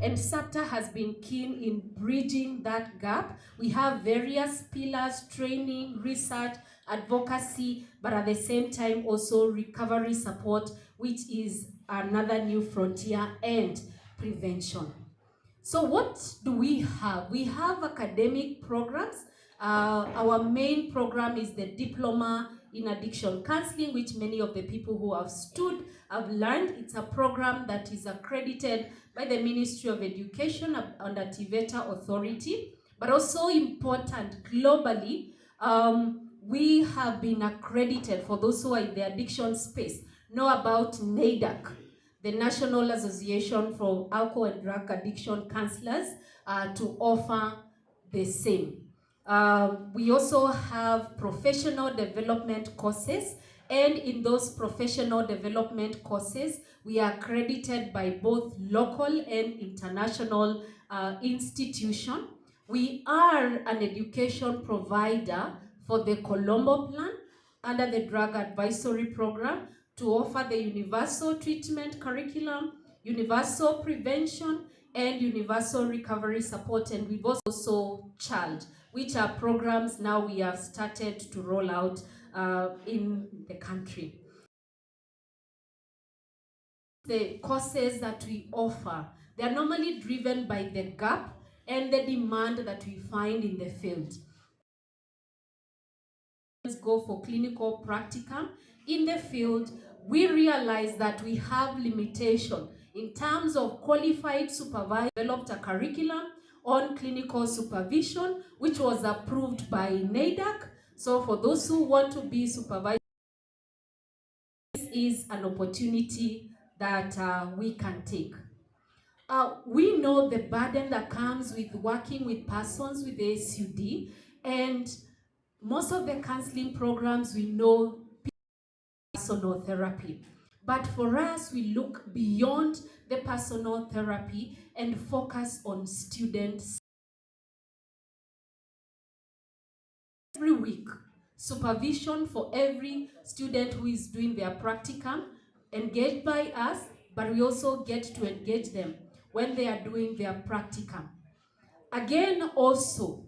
And SAPTA has been keen in bridging that gap. We have various pillars: training, research, advocacy, but at the same time also recovery support, which is another new frontier, and prevention. So what do we have? We have academic programs. Our main program is the Diploma in Addiction Counseling, which many of the people who have stood have learned. It's a program that is accredited by the Ministry of Education under TVETA Authority, but also important globally. We have been accredited, for those who are in the addiction space, know about NADAC, the National Association for Alcohol and Drug Addiction Counselors, to offer the same. We also have professional development courses, and in those professional development courses, we are accredited by both local and international institutions. We are an education provider for the Colombo Plan under the Drug Advisory Program to offer the universal treatment curriculum, universal prevention, and universal recovery support. And we've also CHILD, which are programs now we have started to roll out in the country. The courses that we offer, they are normally driven by the gap and the demand that we find in the field. Let's go for clinical practicum. In the field, we realize that we have limitation in terms of qualified supervisors. Developed a curriculum on clinical supervision, which was approved by NADAC. So for those who want to be supervisors, this is an opportunity that we can take. We know the burden that comes with working with persons with the SUD, and most of the counseling programs we know personal therapy. But for us, we look beyond the personal therapy and focus on students. Every week, supervision for every student who is doing their practicum, engaged by us, but we also get to engage them when they are doing their practicum. Again, also,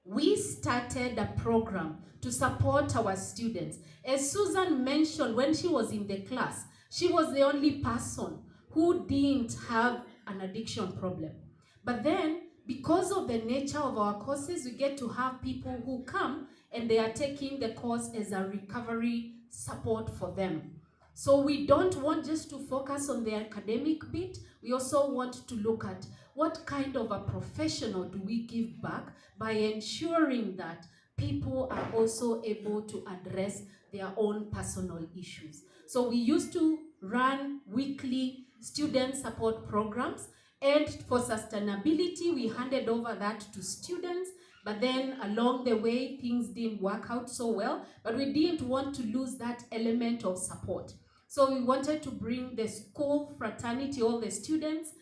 we started a program to support our students. As Susan mentioned, when she was in the class, she was the only person who didn't have an addiction problem. But then, because of the nature of our courses, we get to have people who come and they are taking the course as a recovery support for them. So we don't want just to focus on the academic bit. We also want to look at what kind of a professional do we give back by ensuring that people are also able to address their own personal issues. So we used to run weekly student support programs, and for sustainability, we handed over that to students. But then along the way, things didn't work out so well, but we didn't want to lose that element of support. So we wanted to bring the school fraternity, all the students,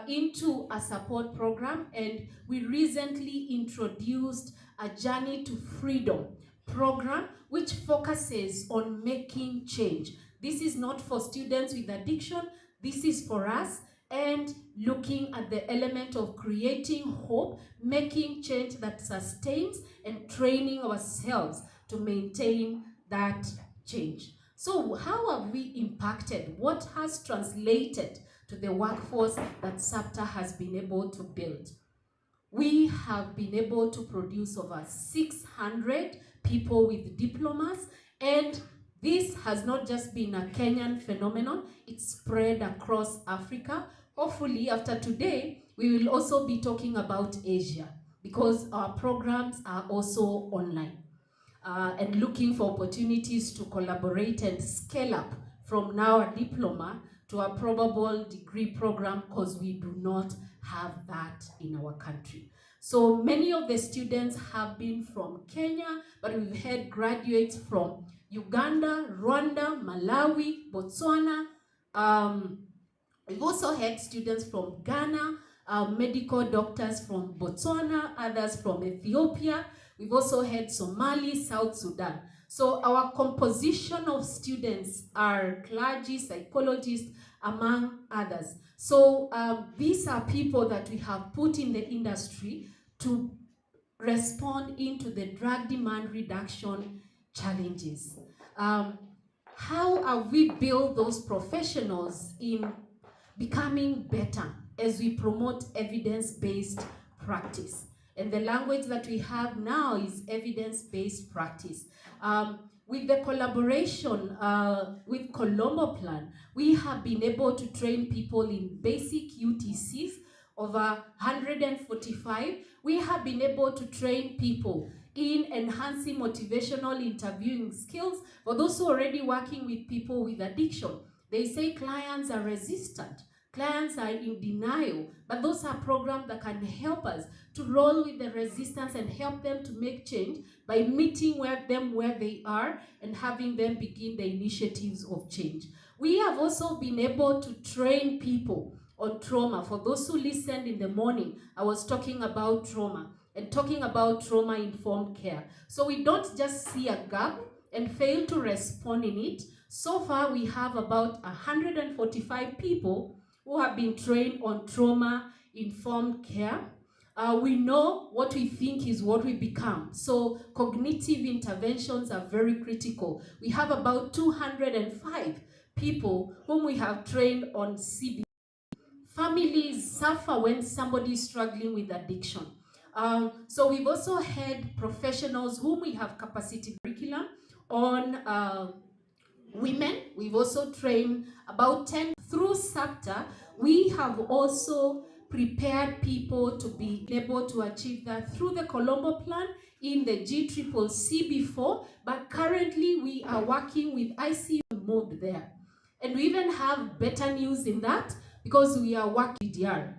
into a support program, and we recently introduced a Journey to Freedom program, which focuses on making change. This is not for students with addiction, this is for us, and looking at the element of creating hope, making change that sustains, and training ourselves to maintain that change. So how have we impacted? What has translated to the workforce that SAPTA has been able to build? We have been able to produce over 600 people with diplomas, and this has not just been a Kenyan phenomenon, it's spread across Africa. Hopefully, after today, we will also be talking about Asia, because our programs are also online. And looking for opportunities to collaborate and scale up from now a diploma to a probable degree program, because we do not have that in our country. So many of the students have been from Kenya, but we've had graduates from Uganda, Rwanda, Malawi, Botswana. We've also had students from Ghana, medical doctors from Botswana, others from Ethiopia. We've also had Somali, South Sudan. So our composition of students are clergy, psychologists, among others. So these are people that we have put in the industry to respond into the drug demand reduction challenges. How have we built those professionals in becoming better as we promote evidence-based practice? And the language that we have now is evidence-based practice. With the collaboration with Colombo Plan, we have been able to train people in basic UTCs, over 145. We have been able to train people in enhancing motivational interviewing skills for those who are already working with people with addiction. They say clients are resistant, clients are in denial, but those are programs that can help us to roll with the resistance and help them to make change by meeting them where they are and having them begin the initiatives of change. We have also been able to train people on trauma. For those who listened in the morning, I was talking about trauma and talking about trauma-informed care. So we don't just see a gap and fail to respond in it. So far, we have about 145 people who have been trained on trauma-informed care. We know what we think is what we become. So cognitive interventions are very critical. We have about 205 people whom we have trained on CBT. Families suffer when somebody is struggling with addiction. So we've also had professionals whom we have capacity curriculum on women. We've also trained about 10 through SAPTA. We have also prepared people to be able to achieve that through the Colombo Plan in the GCCC before, but currently we are working with ICU mode there. And we even have better news in that, because we are working with DR.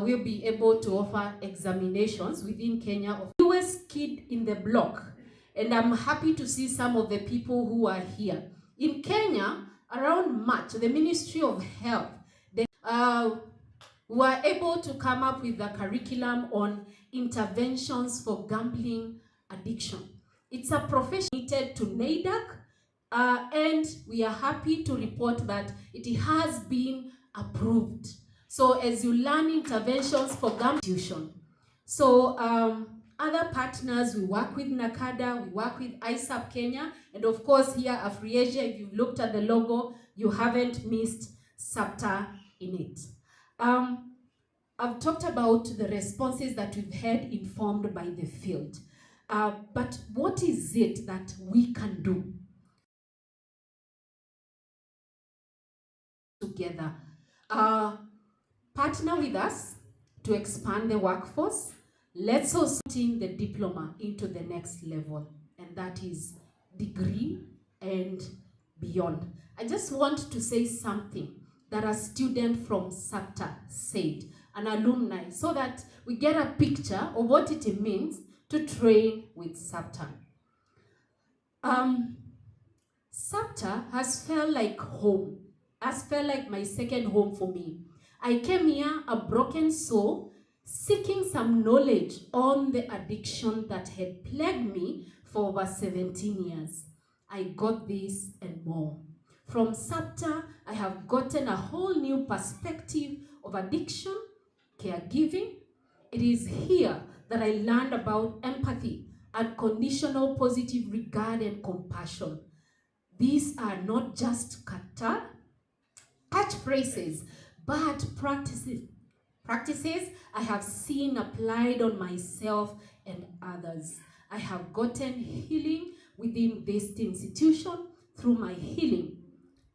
We'll be able to offer examinations within Kenya of newest kid in the block. And I'm happy to see some of the people who are here. In Kenya, around March, the Ministry of Health, they were able to come up with a curriculum on interventions for gambling addiction. It's a profession needed to NAIDAC, and we are happy to report that it has been approved. So as you learn interventions for gambling, so other partners, we work with NACADA, we work with ISAP Kenya, and of course here Afri-Asia, if you've looked at the logo, you haven't missed SAPTA in it. I've talked about the responses that we've had informed by the field. But what is it that we can do together? Partner with us to expand the workforce. Let's also take the diploma into the next level, and that is degree and beyond. I just want to say something that a student from SAPTA said, an alumni, so that we get a picture of what it means to train with SAPTA. SAPTA has felt like home, has felt like my second home for me. I came here a broken soul, seeking some knowledge on the addiction that had plagued me for over 17 years. I got this and more. From SAPTA, I have gotten a whole new perspective of addiction, caregiving. It is here that I learned about empathy, unconditional positive regard and compassion. These are not just catchphrases, but practices I have seen applied on myself and others. I have gotten healing within this institution. Through my healing,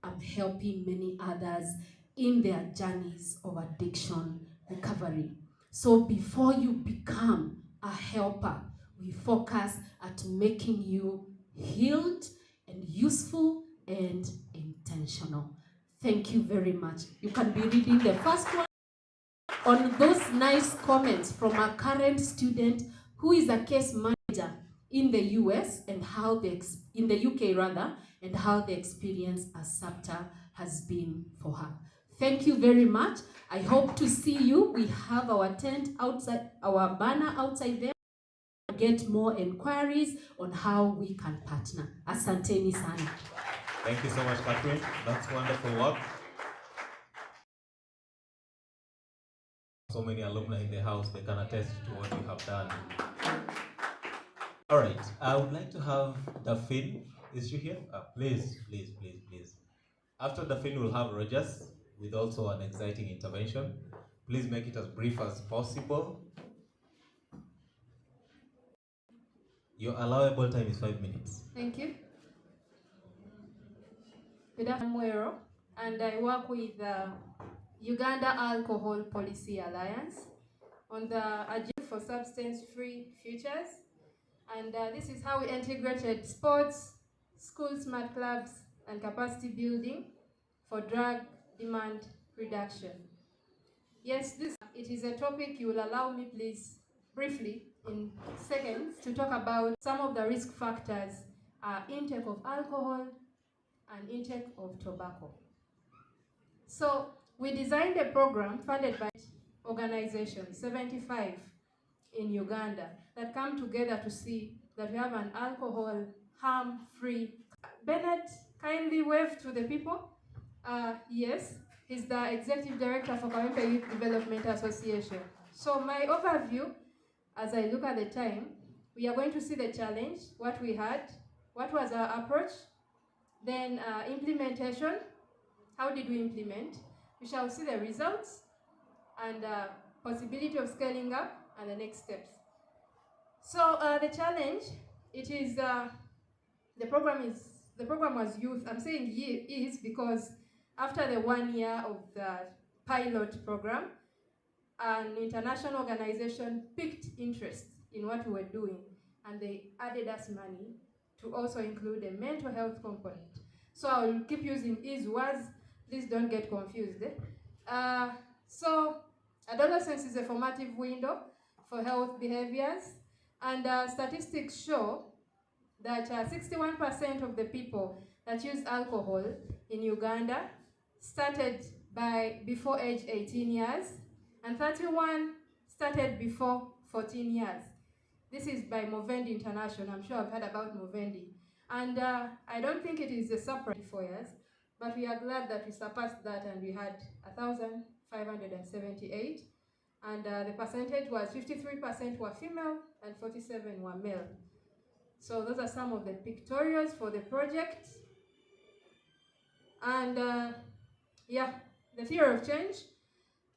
I'm helping many others in their journeys of addiction recovery. So before you become a helper, we focus at making you healed and useful and intentional. Thank you very much. You can be reading the first one on those nice comments from a current student who is a case manager in the US and how in the UK rather, and how the experience as SAPTA has been for her. Thank you very much. I hope to see you. We have our tent outside, our banner outside there. get more inquiries on how we can partner. Asanteni sana. Thank you so much, Catherine. That's wonderful work. So many alumni in the house, they can attest to what you have done. All right, I would like to have Dafin. Is she here? Please. After Dafin, we'll have Rogers with also an exciting intervention. Please make it as brief as possible. Your allowable time is 5 minutes. Thank you. Good afternoon, and I work with the Uganda Alcohol Policy Alliance on the agenda for substance-free futures. And this is how we integrated sports, school smart clubs, and capacity building for drug demand reduction. Yes, it is a topic you will allow me, please, briefly, in seconds, to talk about some of the risk factors, intake of alcohol and intake of tobacco. So we designed a program funded by organizations, 75 in Uganda, that come together to see that we have an alcohol harm-free. Bernard, kindly wave to the people. Yes, he's the Executive Director for Kawempe Youth Development Association. So my overview, as I look at the time, we are going to see the challenge, what we had, what was our approach, then implementation, how did we implement? We shall see the results and possibility of scaling up and the next steps. So the challenge, it is the program was youth. I'm saying is because after the 1 year of the pilot program, an international organization picked interest in what we were doing, and they added us money to also include a mental health component. So I will keep using is, was, please don't get confused. So adolescence is a formative window for health behaviors, and statistics show that 61% of the people that use alcohol in Uganda started before age 18 years, and 31 started before 14 years. This is by Movendi International. I'm sure I've heard about Movendi. And I don't think it is a separate 4 years, but we are glad that we surpassed that and we had 1,578. And the percentage was 53% were female and 47 were male. So those are some of the pictorials for the project. And yeah, the theory of change.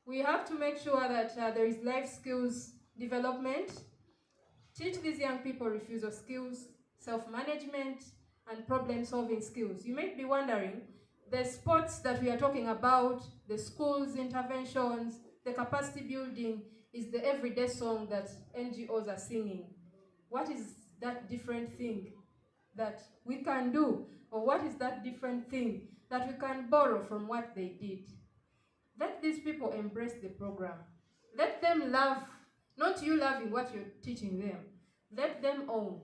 We have to make sure that there is life skills development. Teach these young people refusal skills, self-management, and problem-solving skills. You may be wondering, the sports that we are talking about, the schools interventions, the capacity building, is the everyday song that NGOs are singing. What is that different thing that we can do? Or what is that different thing that we can borrow from what they did? Let these people embrace the program. Let them love, not you loving what you're teaching them. Let them own.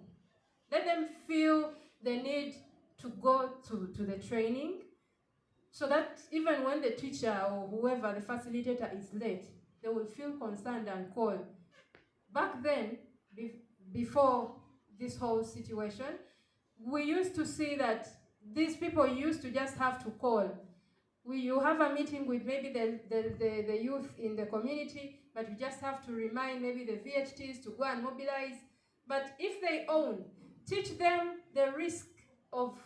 Let them feel the need to go to the training, so that even when the teacher or whoever, the facilitator, is late, they will feel concerned and call. Back then, before this whole situation, we used to see that these people used to just have to call. You have a meeting with maybe the youth in the community, but you just have to remind maybe the VHTs to go and mobilize. But if they own, teach them the risk of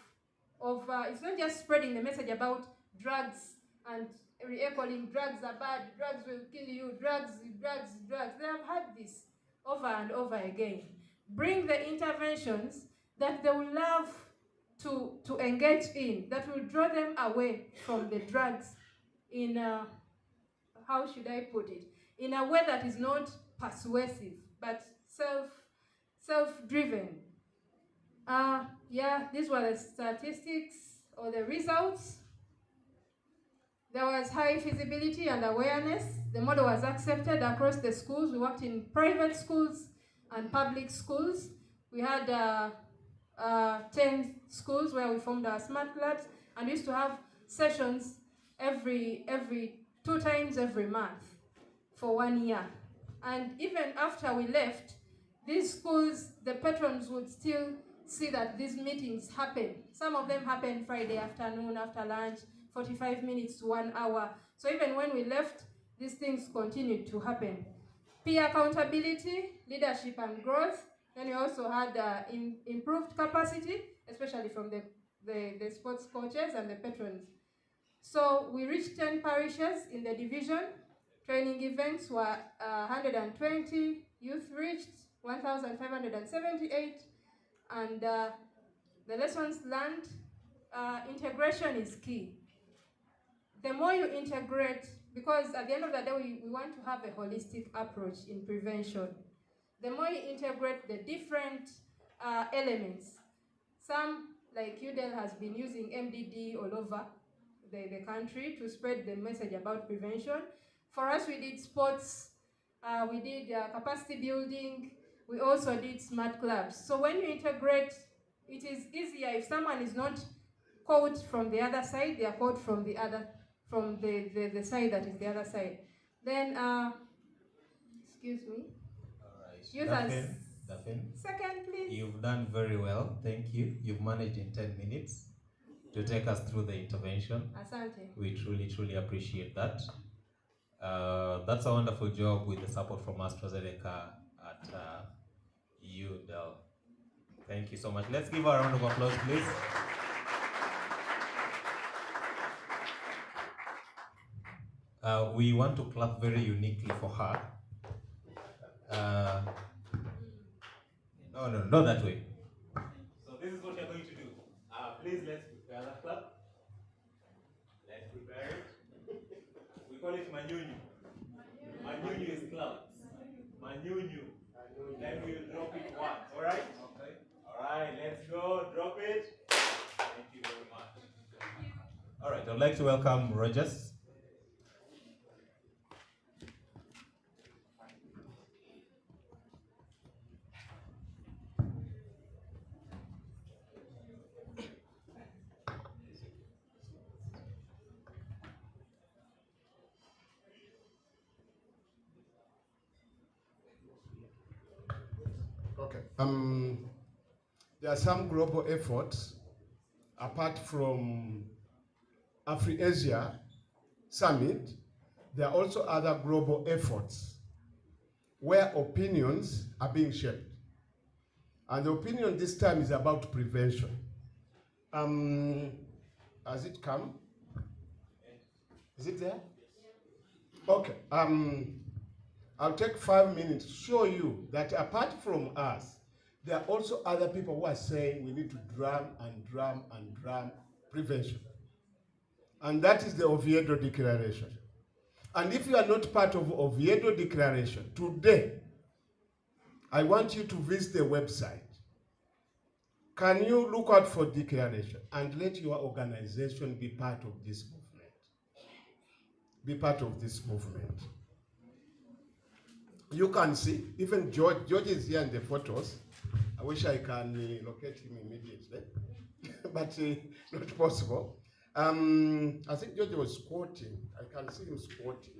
it's not just spreading the message about drugs and re-echoing drugs are bad, drugs will kill you, drugs. They have had this over and over again. Bring the interventions that they will love to engage in, that will draw them away from the drugs in how should I put it? In a way that is not persuasive, but self-driven. Yeah, these were the statistics or the results. There was high feasibility and awareness. The model was accepted across the schools. We worked in private schools and public schools. We had 10 schools where we formed our smart clubs, and we used to have sessions every 2 times every month for 1 year. And even after we left, these schools, the patrons would still see that these meetings happen. Some of them happen Friday afternoon after lunch, 45 minutes to 1 hour. So even when we left, these things continued to happen. Peer accountability, leadership and growth. Then we also had improved capacity, especially from the sports coaches and the patrons. So we reached 10 parishes in the division. Training events were 120. Youth reached 1,578. And the lessons learned, integration is key. The more you integrate, because at the end of the day, we want to have a holistic approach in prevention. The more you integrate the different elements, some, like UDEL, has been using MDD all over the country to spread the message about prevention. For us, we did sports, we did capacity building, we also did smart clubs. So when you integrate, it is easier if someone is not caught from the other side, they are caught from the other, from the side that is the other side. Then, excuse me. All right. Daphne, second, please. You've done very well. Thank you. You've managed in 10 minutes to take us through the intervention. Asante. We truly appreciate that. That's a wonderful job with the support from AstraZeneca at UDEL. Thank you so much. Let's give her a round of applause, please. We want to clap very uniquely for her. No, not that way. So this is what you're going to do. Please, let's prepare that clap. Let's prepare it. We call it Manyunyu. Manyunyu is clap. Manyunyu. Then we'll drop it once, alright? Okay. Alright, let's go. Drop it. Thank you very much. Alright, I'd like to welcome Rogers. Okay. There are some global efforts apart from Afri-Asia Summit. There are also other global efforts where opinions are being shaped. And the opinion this time is about prevention. Has it come? Is it there? Okay. I'll take 5 minutes to show you that apart from us, there are also other people who are saying we need to drum prevention. And that is the Oviedo Declaration. And if you are not part of Oviedo Declaration, today, I want you to visit the website. Can you look out for declaration and let your organization be part of this movement? Be part of this movement. You can see, even George is here in the photos. I wish I can locate him immediately, but not possible. I think George was squatting. I can see him squatting.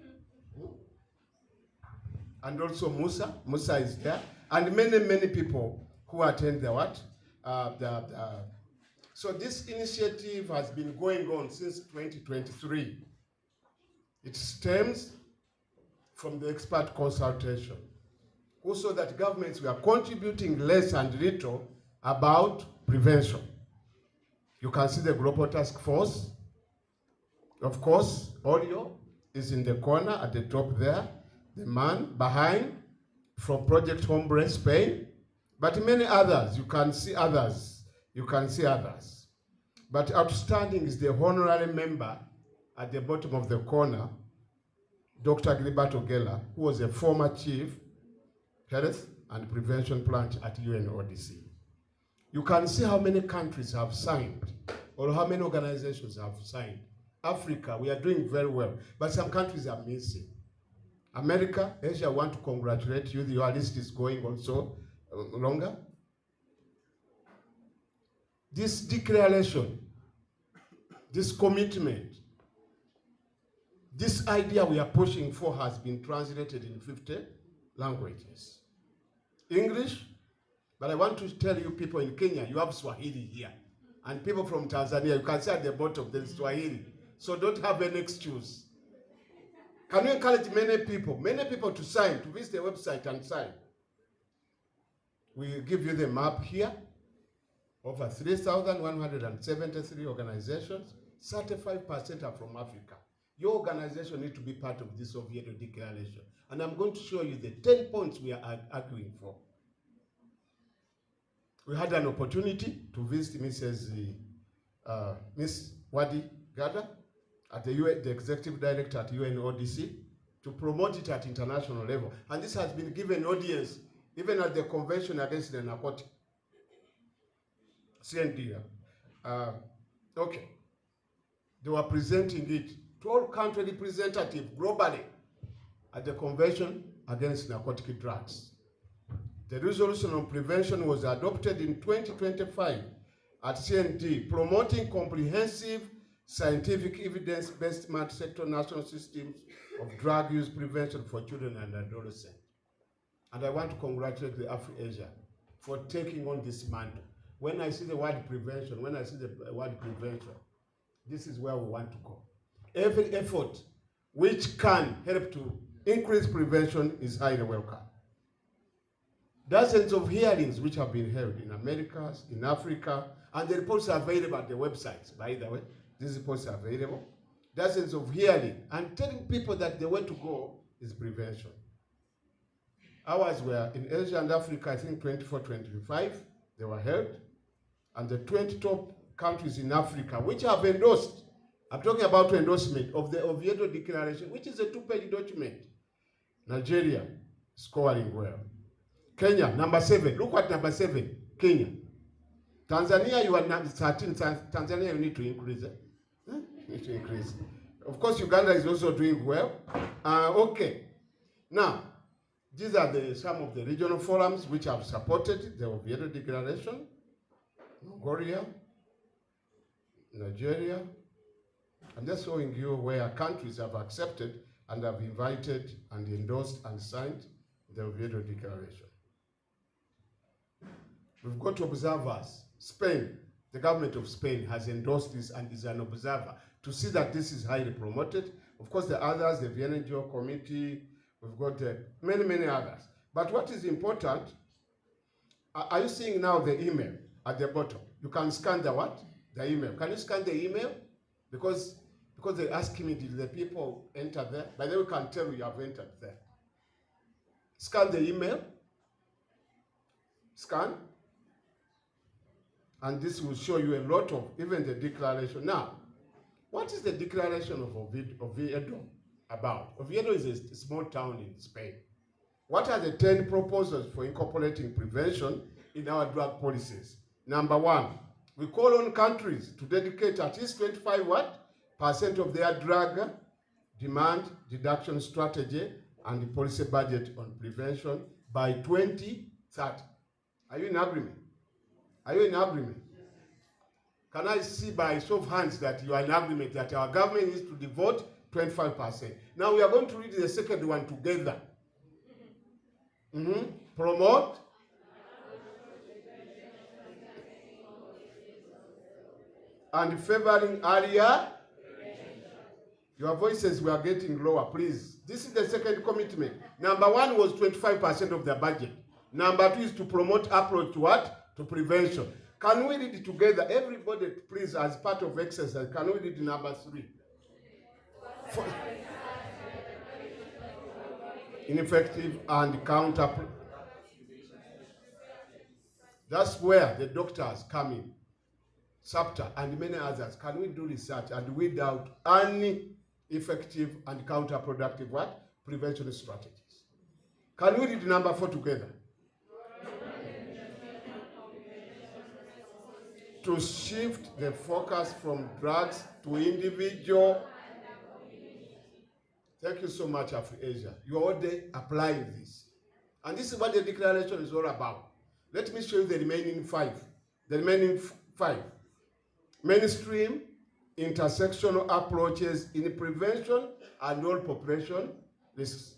And also Musa is there. And many people who attend the what? So this initiative has been going on since 2023. It stems from the expert consultation, who saw that governments were contributing less and little about prevention. You can see the Global Task Force. Of course, audio is in the corner at the top there. The man behind from Project Hombre, Spain. But many others, you can see others. But outstanding is the honorary member at the bottom of the corner, Dr. Gilberto Gela, who was a former chief health and prevention plant at UNODC. You can see how many countries have signed, or how many organizations have signed. Africa, we are doing very well, but some countries are missing. America, Asia, I want to congratulate you. Your list is going also longer. This declaration, this commitment, this idea we are pushing for has been translated in 50 languages. English, but I want to tell you people in Kenya, you have Swahili here. And people from Tanzania, you can see at the bottom, there is Swahili. So don't have any excuse. Can you encourage many people to sign, to visit the website and sign? We give you the map here. Over 3,173 organizations, 35% are from Africa. Your organization needs to be part of this Oviedo Declaration. And I'm going to show you the 10 points we are arguing for. We had an opportunity to visit Miss Wadi Gada at the Executive Director at UNODC to promote it at international level. And this has been given audience even at the Convention Against the Narcotic. CND. Okay. They were presenting it to all country representatives globally at the Convention Against Narcotic Drugs. The resolution on prevention was adopted in 2025 at CND, promoting comprehensive scientific evidence-based multi-sector national systems of drug use prevention for children and adolescents. And I want to congratulate the Afri-Asia for taking on this mantle. When I see the word prevention, this is where we want to go. Every effort which can help to increase prevention is highly welcome. Dozens of hearings which have been held in America, in Africa, and the reports are available at the websites, by the way. These reports are available. Dozens of hearings, and telling people that the way to go is prevention. Ours were in Asia and Africa, I think 24, 25, they were held. And the 20 top countries in Africa, which have endorsed, I'm talking about endorsement of the Oviedo Declaration, which is a 2-page document. Nigeria, scoring well. Kenya, number 7. Look at number 7, Kenya. Tanzania, you are number 13. Tanzania, you need to increase it. You need to increase. Of course, Uganda is also doing well. Okay. Now, these are some of the regional forums which have supported the Oviedo Declaration. Mongolia, Nigeria. I'm just showing you where countries have accepted and have invited and endorsed and signed the Oviedo Declaration. We've got observers. Spain, the government of Spain has endorsed this and is an observer to see that this is highly promoted. Of course, the others, the Vienna Committee, we've got many, many others. But what is important, are you seeing now the email at the bottom? You can scan the what? The email. Can you scan the email? Because they ask me, did the people enter there? By the way, we can tell you have entered there. Scan the email. Scan. And this will show you a lot of, even the declaration. Now, what is the declaration of Oviedo about? Oviedo is a small town in Spain. What are the 10 proposals for incorporating prevention in our drug policies? Number 1, we call on countries to dedicate at least 25% of their drug demand reduction strategy and policy budget on prevention by 2030. Are you in agreement? Are you in agreement? Can I see by show of hands that you are in agreement that our government needs to devote 25%? Now we are going to read the second one together. Promote and favoring earlier. Your voices were getting lower, please. This is the second commitment. Number 1 was 25% of the budget. Number 2 is to promote approach to what? To prevention. Can we read it together? Everybody, please, as part of exercise, can we read number 3? Ineffective and counter. That's where the doctors come in. SAPTA and many others. Can we do research and weed out any effective and counterproductive what? Prevention strategies. Can we read number 4 together? To shift the focus from drugs to individual. Thank you so much, Afri-Asia. You are already applying this. And this is what the declaration is all about. Let me show you the remaining 5. The remaining 5. Mainstream, intersectional approaches in prevention and all population risks.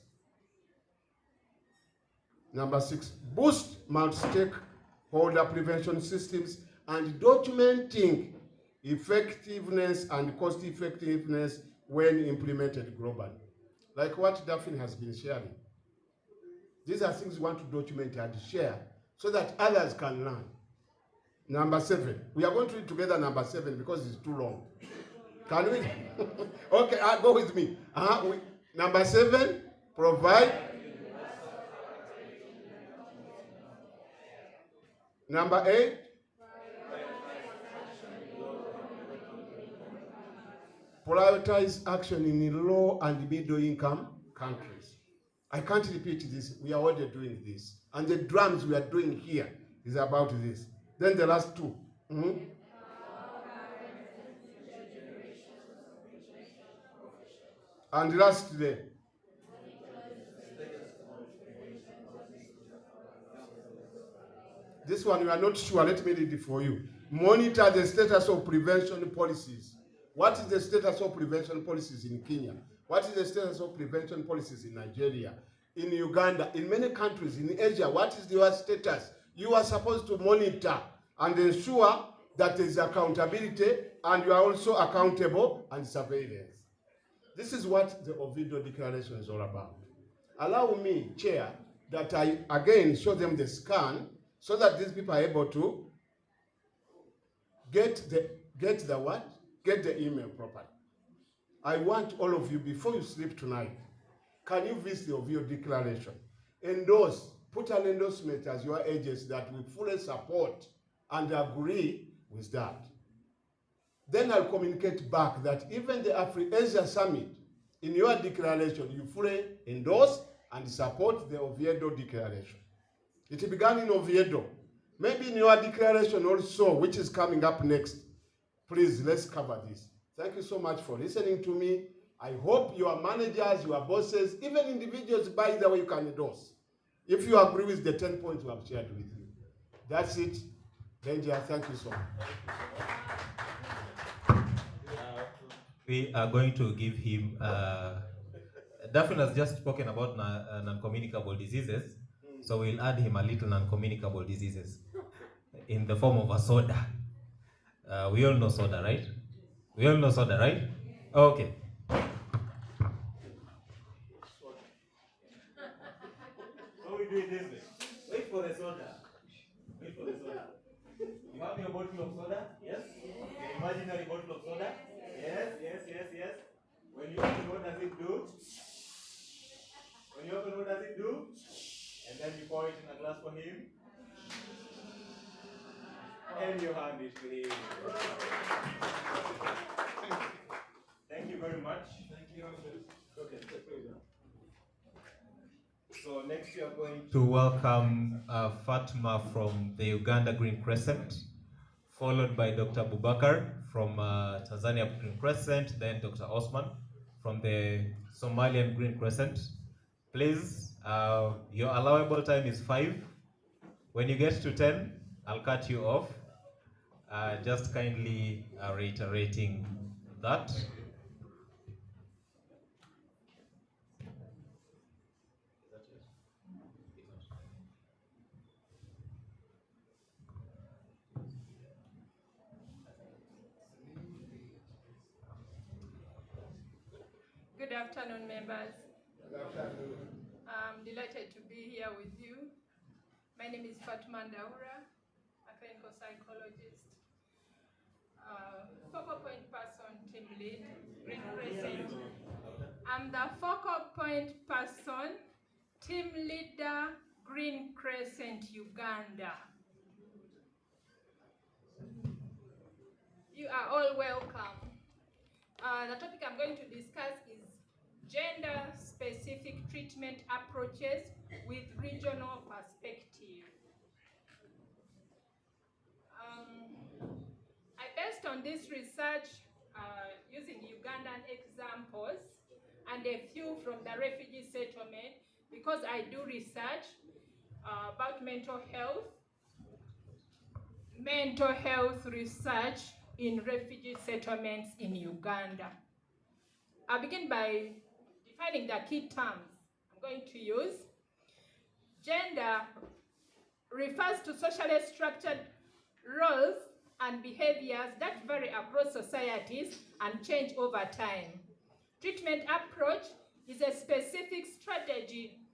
Number 6, boost multi-stakeholder prevention systems and documenting effectiveness and cost effectiveness when implemented globally. Like what Daphne has been sharing. These are things we want to document and share so that others can learn. Number 7, we are going to read together number 7 because it's too long. Can we? Okay, go with me. Number 7, provide. Number 8, prioritize action in low and middle income countries. I can't repeat this. We are already doing this. And the drums we are doing here is about this. Then the last 2. And lastly, this one we are not sure. Let me read it for you. Monitor the status of prevention policies. What is the status of prevention policies in Kenya? What is the status of prevention policies in Nigeria, in Uganda, in many countries, in Asia? What is your status? You are supposed to monitor and ensure that there is accountability and you are also accountable and surveillance. This is what the Ovidio Declaration is all about. Allow me, Chair, that I again show them the scan so that these people are able to get the what? Get the email properly. I want all of you, before you sleep tonight, can you visit the Ovidio Declaration? Endorse, put an endorsement as your agency that we fully support and agree with that. Then I'll communicate back that even the Afri-Asia Summit, in your declaration, you fully endorse and support the Oviedo Declaration. It began in Oviedo. Maybe in your declaration also, which is coming up next, please, let's cover this. Thank you so much for listening to me. I hope your managers, your bosses, even individuals, by the way, you can endorse. If you agree with the 10 points we have shared with you. That's it. Danger, thank you so much. We are going to give him, Daphne has just spoken about non-communicable diseases, so we'll add him a little non-communicable diseases in the form of a soda. We all know soda, right? We all know soda, right? Okay. So we do it this way. Wait for the soda. Wait for the soda. You have your bottle of soda? Yes? Okay, imaginary bottle of soda? Yes, yes, yes, yes. When you open, what does it do? When you open, what does it do? And then you pour it in a glass for him. And you hand it to him. Thank you very much. Thank you. Okay. So next we are going to welcome Fatma from the Uganda Green Crescent, followed by Dr. Bubakar from Tanzania Green Crescent, then Dr. Osman from the Somalian Green Crescent. Please, your allowable time is 5. When you get to 10, I'll cut you off. Just kindly reiterating that. Good afternoon, members. Good afternoon. I'm delighted to be here with you. My name is Fatma Ndaura, a clinical psychologist, focal point person, team lead, Green Crescent. I'm the focal point person, team leader, Green Crescent, Uganda. You are all welcome. The topic I'm going to discuss is gender-specific treatment approaches with regional perspective. I based on this research using Ugandan examples and a few from the refugee settlement, because I do research about mental health research in refugee settlements in Uganda. I'll begin by defining the key terms I'm going to use. Gender refers to socially structured roles and behaviors that vary across societies and change over time. Treatment approach is a specific strategy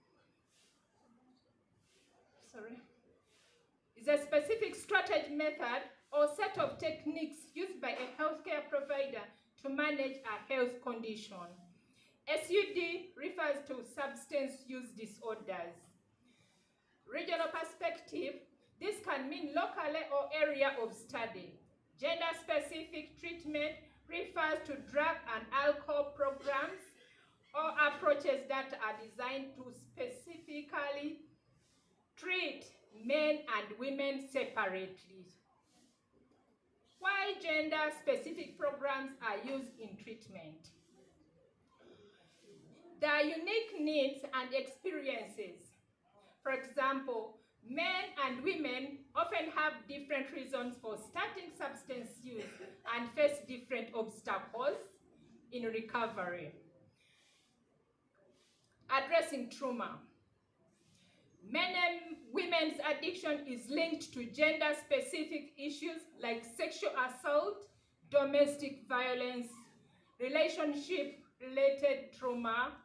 method or set of techniques used by a healthcare provider to manage a health condition. SUD refers to substance use disorders. Regional perspective, this can mean locally or area of study. Gender-specific treatment refers to drug and alcohol programs or approaches that are designed to specifically treat men and women separately. Why gender-specific programs are used in treatment? There are unique needs and experiences. For example, men and women often have different reasons for starting substance use and face different obstacles in recovery. Addressing trauma. Many women's addiction is linked to gender-specific issues like sexual assault, domestic violence, relationship-related trauma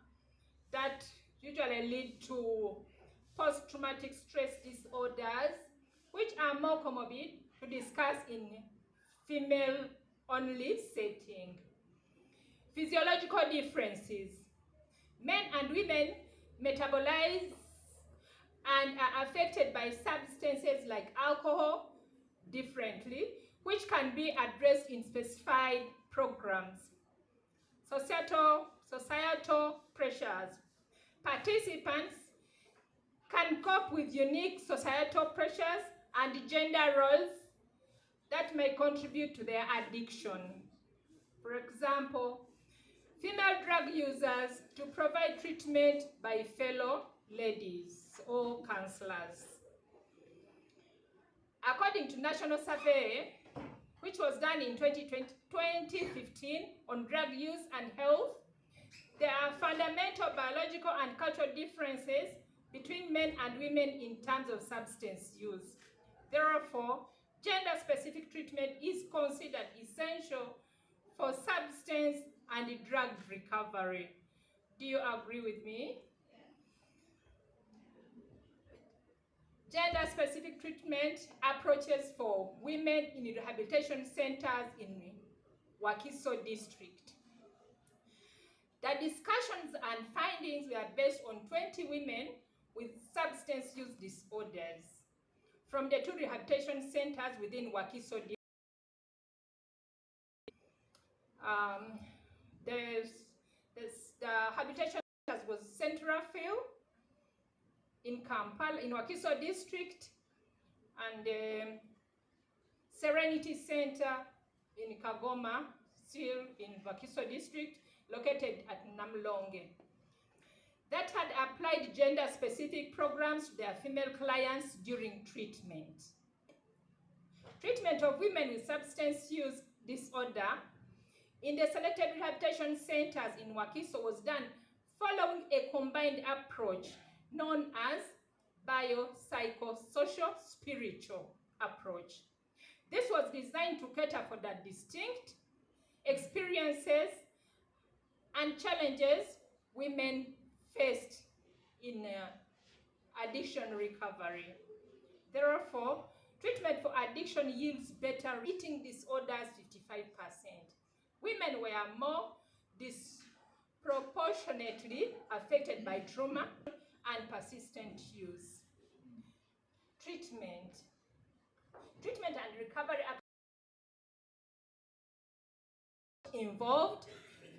that usually lead to post-traumatic stress disorders, which are more comorbid to discuss in female-only setting. Physiological differences. Men and women metabolize and are affected by substances like alcohol differently, which can be addressed in specified programs. Societal pressures. Participants can cope with unique societal pressures and gender roles that may contribute to their addiction. For example, female drug users to provide treatment by fellow ladies or counselors. According to national survey, which was done in 2015 on drug use and health, there are fundamental biological and cultural differences between men and women in terms of substance use. Therefore, gender-specific treatment is considered essential for substance and drug recovery. Do you agree with me? Gender-specific treatment approaches for women in rehabilitation centers in Wakiso district. The discussions and findings were based on 20 women with substance use disorders from the 2 rehabilitation centers within Wakiso district. The habitation was Central Field in Kampala, in Wakiso district, and Serenity Center in Kagoma, still in Wakiso district, located at Namlonge, that had applied gender-specific programs to their female clients during treatment. Treatment of women with substance use disorder in the selected rehabilitation centers in Wakiso was done following a combined approach known as biopsychosocial spiritual approach. This was designed to cater for the distinct experiences and challenges women faced in addiction recovery. Therefore, treatment for addiction yields better eating disorders 55%. Women were more disproportionately affected by trauma and persistent use. Treatment and recovery involved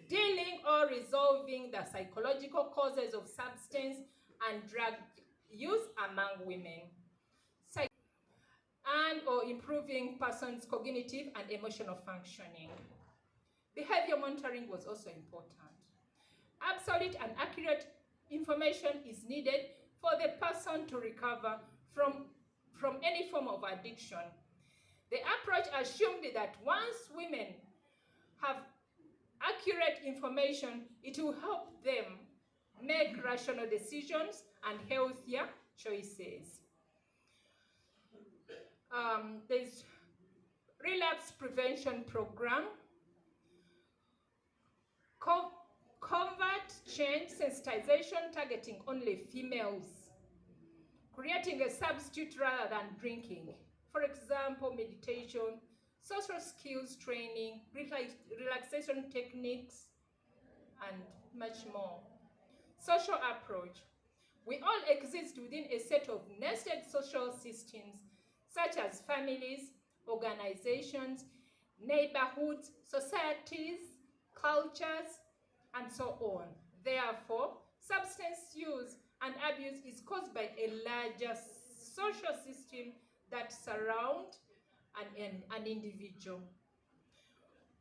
dealing or resolving the psychological causes of substance and drug use among women, and or improving persons' cognitive and emotional functioning. Behavior monitoring was also important. Absolute and accurate information is needed for the person to recover from any form of addiction. The approach assumed that once women have accurate information, it will help them make rational decisions and healthier choices. There's relapse prevention program, convert change sensitization targeting only females, creating a substitute rather than drinking. For example, meditation, social skills training, relaxation techniques, and much more. Social approach. We all exist within a set of nested social systems such as families, organizations, neighborhoods, societies, cultures, and so on. Therefore, substance use and abuse is caused by a larger social system that surrounds an individual.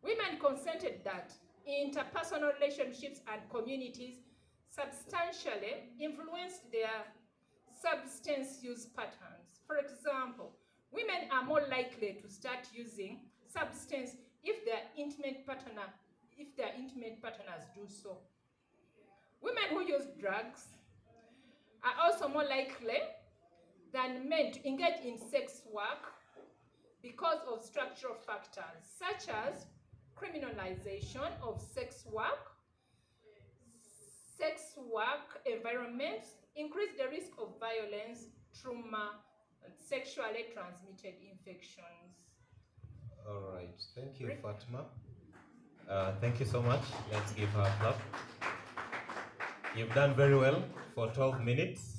Women consented that interpersonal relationships and communities substantially influenced their substance use patterns. For example, women are more likely to start using substance if their intimate partners do so. Women who use drugs are also more likely than men to engage in sex work because of structural factors such as criminalization of sex work environments, increase the risk of violence, trauma, and sexually transmitted infections. All right, thank you, Fatima. Thank you so much. Let's give her a clap. You've done very well for 12 minutes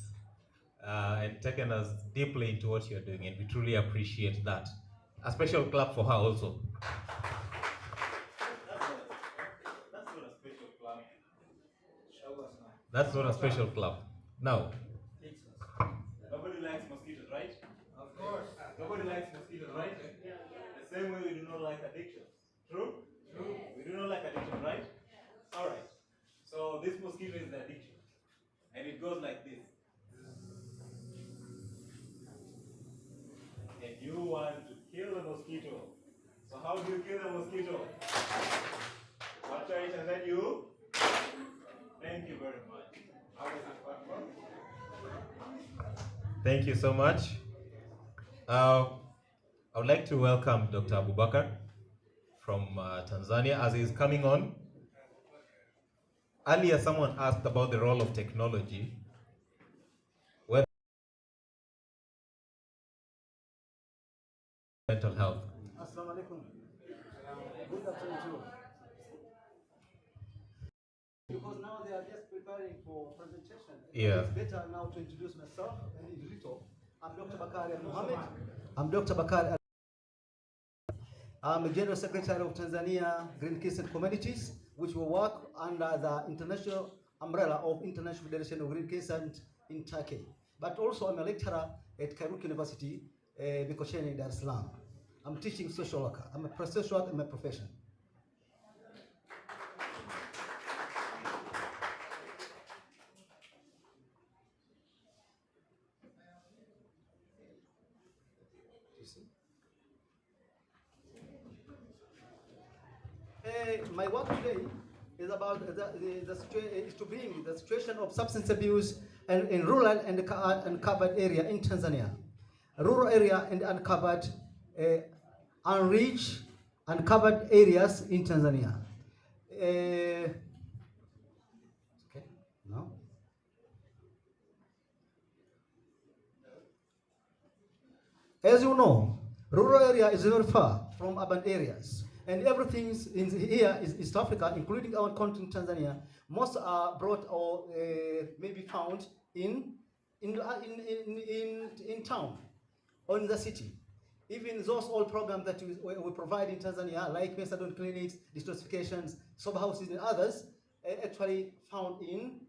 and taken us deeply into what you're doing, and we truly appreciate that. A special clap for her also. That's not a special clap. Now, nobody likes mosquitoes, right? Of course. Nobody likes mosquitoes, right? The same way we do not like addiction. True? True. We do not like addiction, right? All right. So this mosquito is the addiction. And it goes like this. And you want to kill the mosquito. So how do you kill the mosquito? Capture it and then you? Thank you very much. How does it work? Thank you so much. I would like to welcome Dr. Abubakar from Tanzania as he's coming on. Earlier, someone asked about the role of technology. Whether mental health. Assalamu alaikum. Good afternoon to you. Because now they are just preparing for presentation. Yeah. It's better now to introduce myself and little. I'm Dr. Bakari Mohammed. I'm Dr. Bakari. I'm the General Secretary of Tanzania Green Crescent Communities, which will work under the international umbrella of International Federation of Green Crescent in Turkey. But also I'm a lecturer at Kairuk University, Mikocheni, Dar es Salaam. I'm teaching social worker. I'm a social worker in my profession. My work today is about is to bring the situation of substance abuse in rural and uncovered area in Tanzania. Rural area and uncovered, unreached, uncovered areas in Tanzania. Okay, no. As you know, rural area is very far from urban areas. And everything here is East Africa, including our country in Tanzania. Most are brought or maybe found in town or in the city. Even those old programs that we provide in Tanzania, like methadone clinics, detoxifications, sober houses, and others, actually found in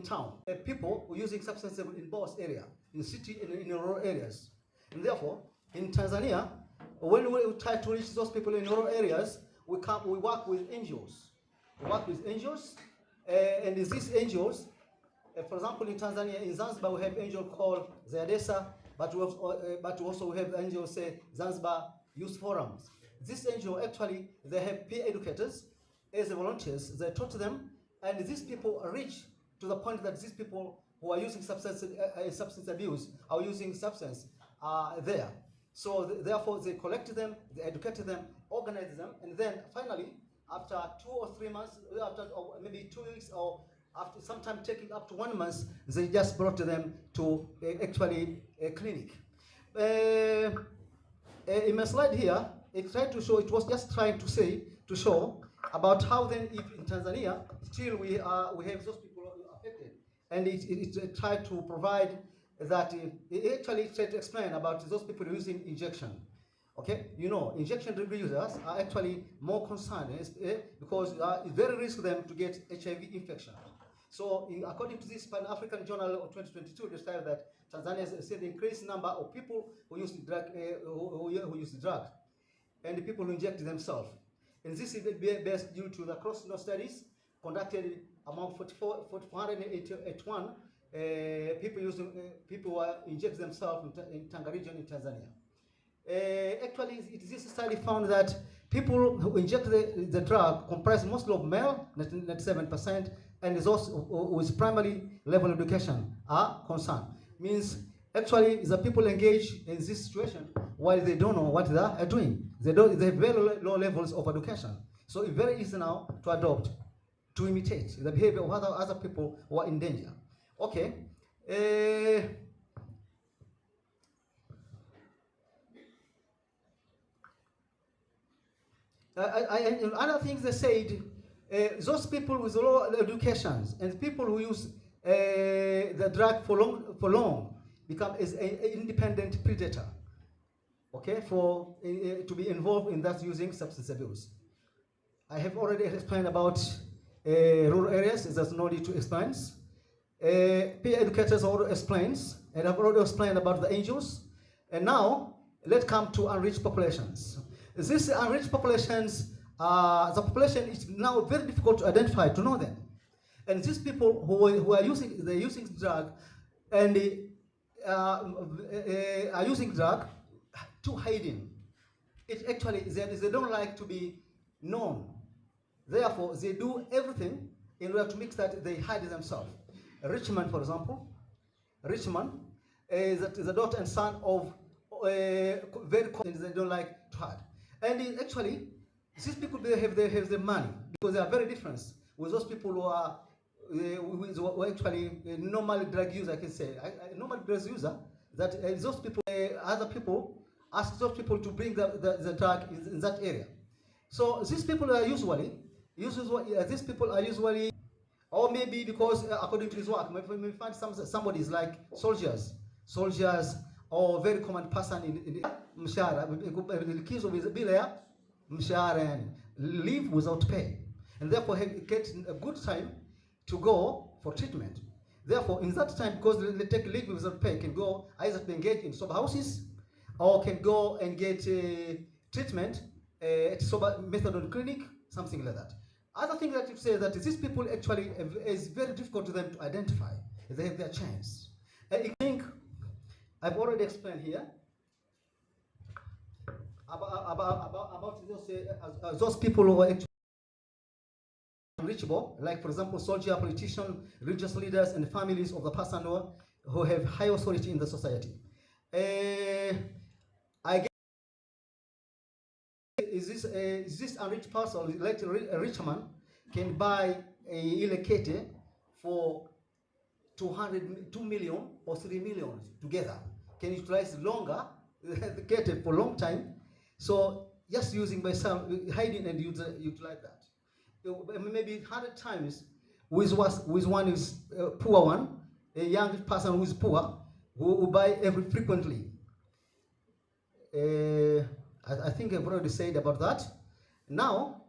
town. People were using substances in both areas, in the city and in rural areas. And therefore, in Tanzania, when we try to reach those people in rural areas, we work with NGOs. We work with NGOs, and these NGOs, for example, in Tanzania, in Zanzibar, we have an NGO called Zayadesa, but we also have NGO say Zanzibar Youth Forums. This NGO actually, they have peer educators as volunteers. They talk to them, and these people reach to the point that these people who are using substance abuse are using substance there. So therefore they collect them, they educate them, organize them, and then finally, after 2 or 3 months, after or maybe 2 weeks, or after sometime taking up to 1 month, they just brought them to actually a clinic. In my slide here, it tried to show, it was just trying to show about how then if in Tanzania still we have those people affected, and it tried to provide that it actually tried to explain about those people using injection. Okay, you know, injection drug users are actually more concerned because it's very risky for them to get HIV infection. So, according to this Pan-African Journal of 2022, they said that Tanzania has seen the increased number of people who use drug, who use drugs, and the people who inject themselves. And this is based due to the cross-node studies conducted among 481 people who inject themselves in Tanga region in Tanzania. Actually, this study found that people who inject the drug comprise mostly of male, 97%, and those with primary level education are concerned. Means actually the people engaged in this situation while they don't know what they are doing. They have very low levels of education. So it's very easy now to adopt, to imitate the behavior of other people who are in danger. Okay. Other things they said, those people with low educations and people who use the drug for long become as an independent predator. Okay, for to be involved in that using substance abuse. I have already explained about rural areas. There's no need to explain. Peer educators already explains, and I've already explained about the angels. And now let's come to unreached populations. These unreached populations, the population is now very difficult to identify, to know them. And these people who are using drug and are using drug to hiding. It actually they don't like to be known. Therefore, they do everything in order to make that they hide themselves. Richmond, for example, Richmond is the daughter and son of very common, they don't like to hide. And actually, these people they have the money because they are very different with those people who are who actually normal drug user. I can say normal drug user that those people other people ask those people to bring the drug in that area. So these people are usually these people are usually, or maybe because according to his work, we find somebody is like soldiers, or very common person in mshahara, likizo bila ya mshahara, yani leave without pay, and therefore get a good time to go for treatment. Therefore, in that time, because they take leave without pay, can go either to engage in sober houses, or can go and get treatment at sober methadone clinic, something like that. Other thing that you say that these people actually is very difficult to them to identify. They have their chance. I think I've already explained here about those people who are actually unreachable, like for example, soldier, politicians, religious leaders, and families of the person who have high authority in the society. I guess is this unreached person, like a rich man, can buy a ilekete for 2 million or 3 million together, can utilize longer, kete for a long time. So just using by some hiding and utilize that. Maybe 100 times with one is poor one, a young person who is poor, who buy every frequently. I think I've already said about that. Now,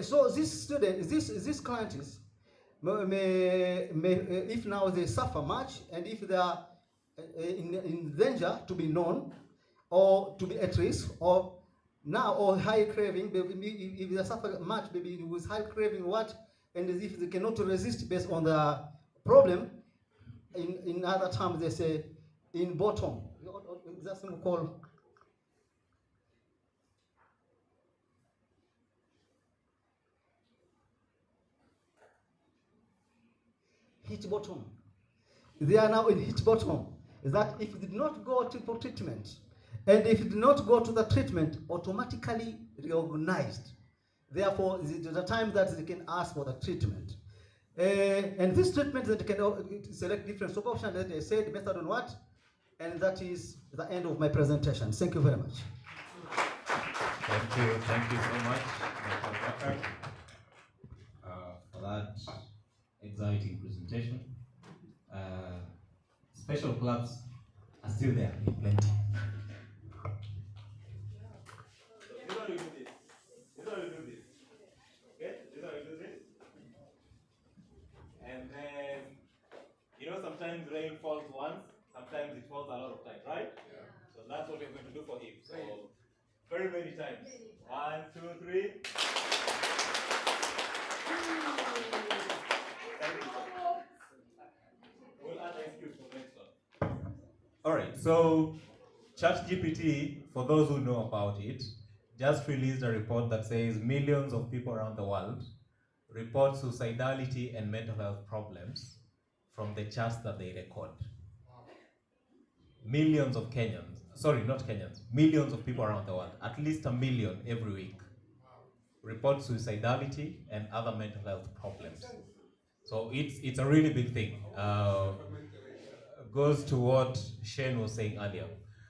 so this student, this clients, may if now they suffer much, and if they are in danger to be known, or to be at risk, or now or high craving, if they suffer much, maybe with high craving, what, and if they cannot resist based on the problem, in other terms they say in bottom, that's what we call hit bottom. They are now in hit bottom. Is that if it did not go for treatment, and if it did not go to the treatment, automatically reorganized. Therefore, it is the time that they can ask for the treatment. And this treatment that they can select different options that I said, method on what, and that is the end of my presentation. Thank you very much. Thank you so much, Dr. Bakar, for that exciting presentation. Special clubs are still there in plenty. This is how you do this. This is how you do this. Okay? This is how you do this. And then, you know, sometimes rain falls once, sometimes it falls a lot of times, right? Yeah. So that's what we're going to do for him. So, very many times. 1, 2, 3. We'll add an excuse for next one. All right, so ChatGPT, for those who know about it, just released a report that says millions of people around the world report suicidality and mental health problems from the chats that they record. Millions of Kenyans, sorry, not Kenyans, millions of people around the world, at least 1 million every week, report suicidality and other mental health problems. So it's a really big thing. Goes to what Shane was saying earlier.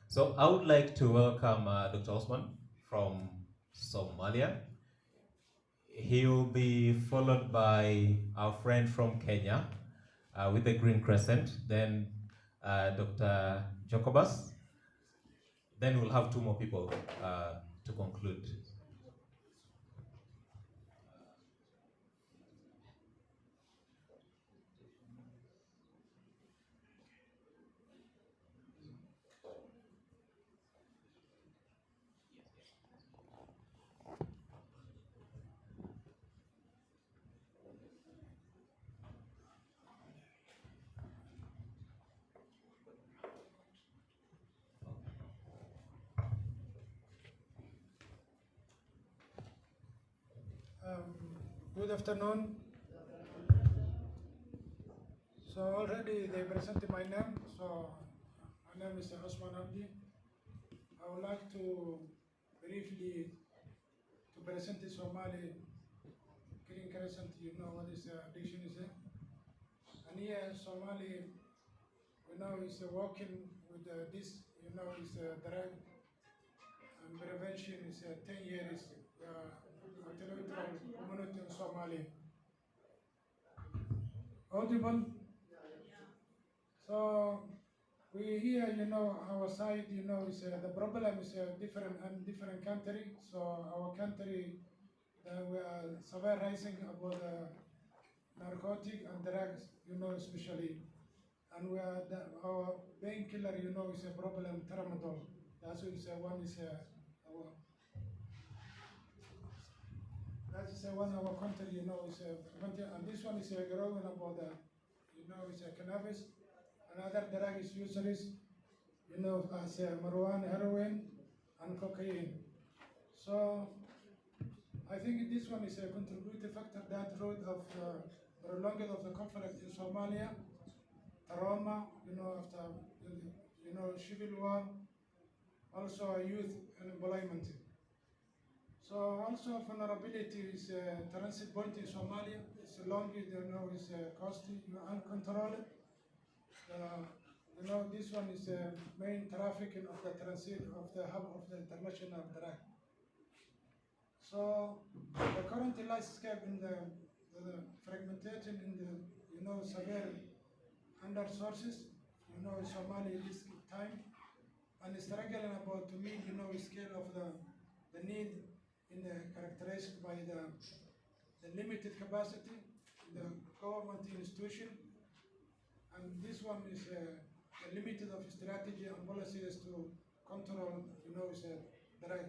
So I would like to welcome Dr. Osman from Somalia. He will be followed by our friend from Kenya with the Green Crescent, then Dr. Jacobus. Then we'll have 2 more people to conclude. Good afternoon. So already they presented my name. So my name is Osman Abdi. I would like to briefly to present the Somali Green Crescent. You know what is addiction is. And here Somali, we know is working with this. You know is drug and prevention is 10 years. Community in Somalia. Audible? So we here, you know, our side, you know, is the problem is different country. So our country, we are severe rising about narcotic and drugs, you know, especially, and we are our painkiller, you know, is a problem. Tramadol. That's one is our. That is one of our country, you know, is and this one is growing about you know, is cannabis. Another drug is usually, you know, as marijuana, heroin, and cocaine. So I think this one is a contributing factor that road of prolonging of the conflict in Somalia, trauma, you know, after you know civil war, also youth unemployment. So also vulnerability is transit point in Somalia. It's long, you know, it's costly, uncontrolled. You know, this one is the main trafficking of the transit of the hub of the international drug. So the current landscape in the fragmentation in the, you know, severe under sources, you know, Somalia this time, and struggling about to meet, you know, scale of the need in the characterized by the limited capacity, the government institution, and this one is limited of strategy and policies to control, you know, is drug.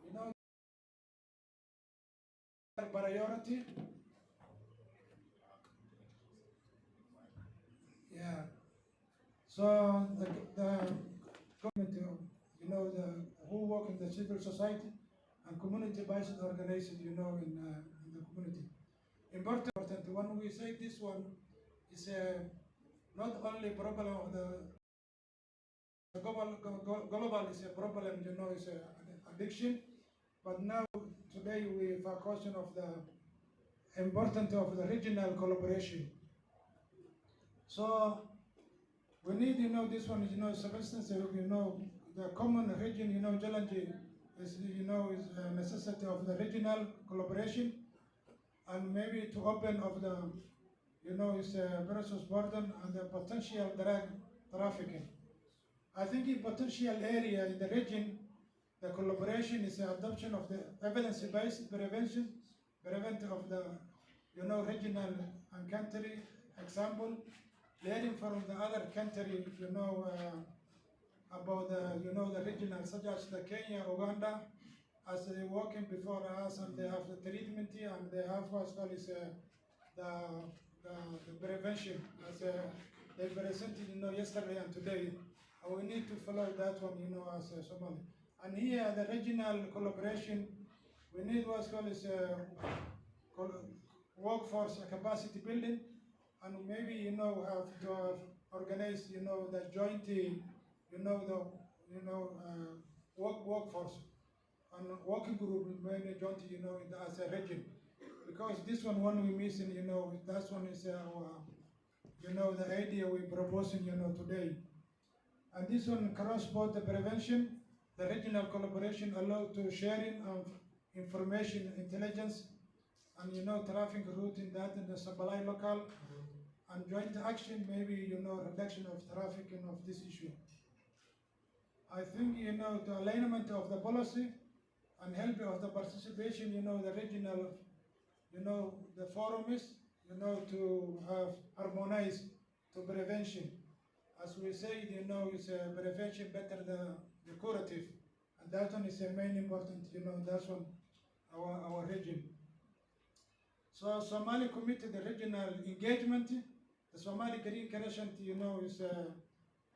You know, priority. Yeah. So the government, you know, who work in the civil society and community-based organization, you know, in the community. Important when we say this one, is not only problem of the global is a problem, is addiction, but now today we focus on of the importance of the regional collaboration. So we need, this one is, substance, the common region, challenge is, is a necessity of the regional collaboration, and maybe to open of the, is a versus burden and the potential drug trafficking. I think in potential area in the region, the collaboration is the adoption of the evidence-based prevention, prevent of the, regional and country example, learning from the other country, about the, the regional, such as the Kenya, Uganda, as they working before us, and they have the treatment and they have as well as the prevention, as they presented, yesterday and today. And we need to follow that one, as Somali. And here, the regional collaboration, we need what's called as workforce capacity building, and maybe have to organize the joint workforce and working group maybe joint as a region, because this one we missing that one is our the idea we proposing today, and this one cross-border prevention, the regional collaboration allow to sharing of information intelligence and traffic route in that and the supply local, and joint action, maybe reduction of trafficking of this issue. I think the alignment of the policy and help of the participation, the regional, the forums, to have harmonized to prevention. As we say, it's a prevention better than the curative, and that one is a main important, that's one our region. So Somali committed the regional engagement. The Somali Green Crescent,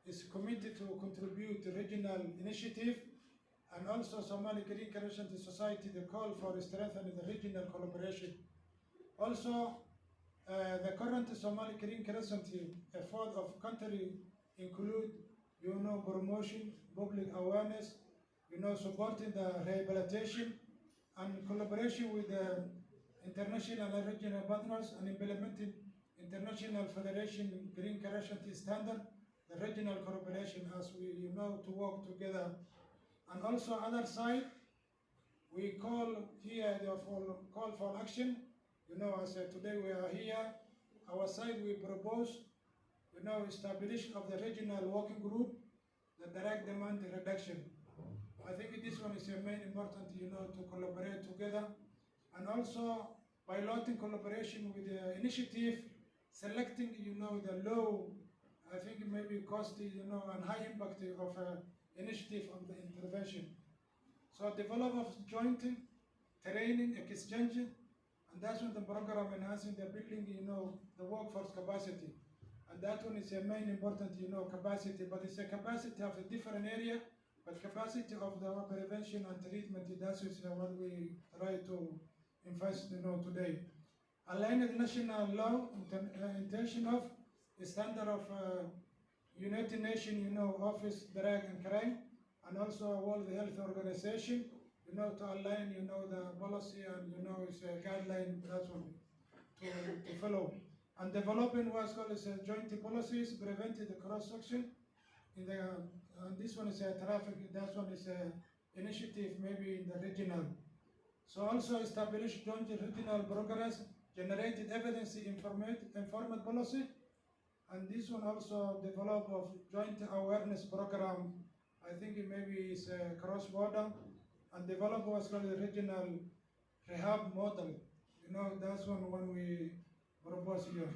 is committed to contribute to regional initiative, and also Somali Green Crescent Society, the call for strengthening the regional collaboration. Also, the current Somali Green Crescent effort of country include, promotion, public awareness, supporting the rehabilitation and collaboration with the international and regional partners, and implementing International Federation Green Crescent standard, the regional cooperation as we to work together. And also other side, we call here call for action. As today we are here, our side we propose, establishment of the regional working group, the direct demand reduction. I think this one is a main important, to collaborate together, and also piloting collaboration with the initiative, selecting, the low, I think maybe costly, and high impact of initiative on the intervention. So develop of joint training, exchange, and that's when the program enhancing the building, the workforce capacity. And that one is a main important, capacity, but it's a capacity of a different area, but capacity of the prevention and treatment, that is what we try to invest, today. Aligned national law, intention of standard of United Nations, Office Drug and Crime, and also World Health Organization, to align, the policy and, it's a guideline, that's one to follow. And developing what's called as joint policies, preventing the cross-section in the, and this one is a traffic, that one is a initiative maybe in the regional. So also establish joint regional progress, generated evidence informed policy, and this one also develop of joint awareness program. I think it maybe is a cross-border, and develop what's called the regional rehab model. That's one when we propose here.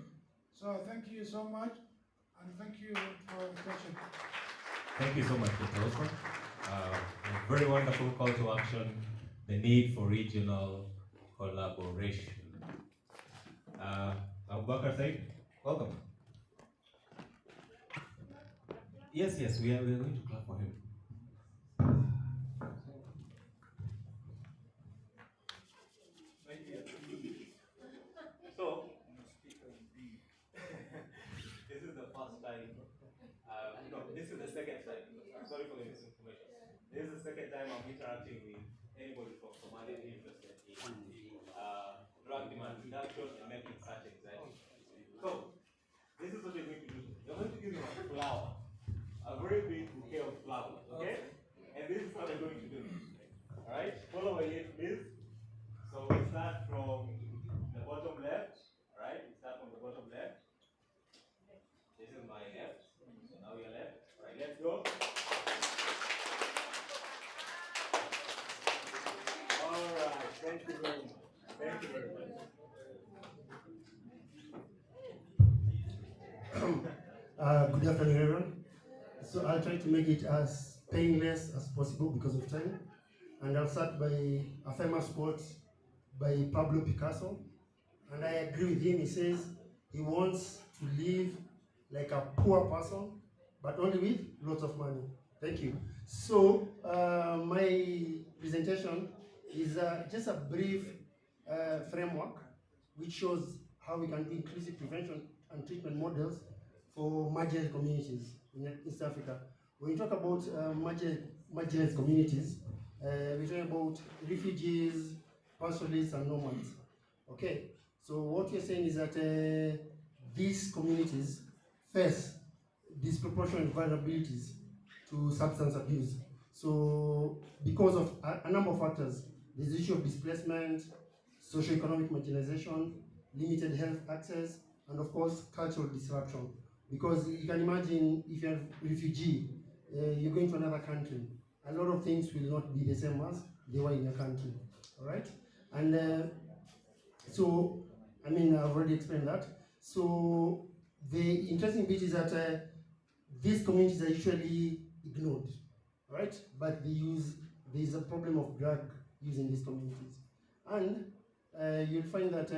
So thank you so much, and thank you for the attention. Thank you so much, Dr. Osman. A very wonderful call to action, the need for regional collaboration. Abubakar Said, welcome. Yes, we are going to clap for him. So, go. All right, thank you very much. Thank you very much. Good afternoon, everyone. So I'll try to make it as painless as possible because of time. And I'll start by a famous quote by Pablo Picasso. And I agree with him. He says he wants to live like a poor person, but only with lots of money. Thank you. So my presentation is just a brief framework which shows how we can do inclusive prevention and treatment models for marginalized communities in East Africa. When you talk about marginalized communities, we're talking about refugees, pastoralists, and nomads. Okay, so what we're saying is that these communities face disproportionate vulnerabilities to substance abuse. So because of a number of factors, there's the issue of displacement, socioeconomic marginalization, limited health access, and of course, cultural disruption. Because you can imagine if you're a refugee, you're going to another country, a lot of things will not be the same as they were in your country, all right? And so, I mean, I've already explained that. So the interesting bit is that these communities are usually ignored, right? But there's a problem of drug use in these communities. And you'll find that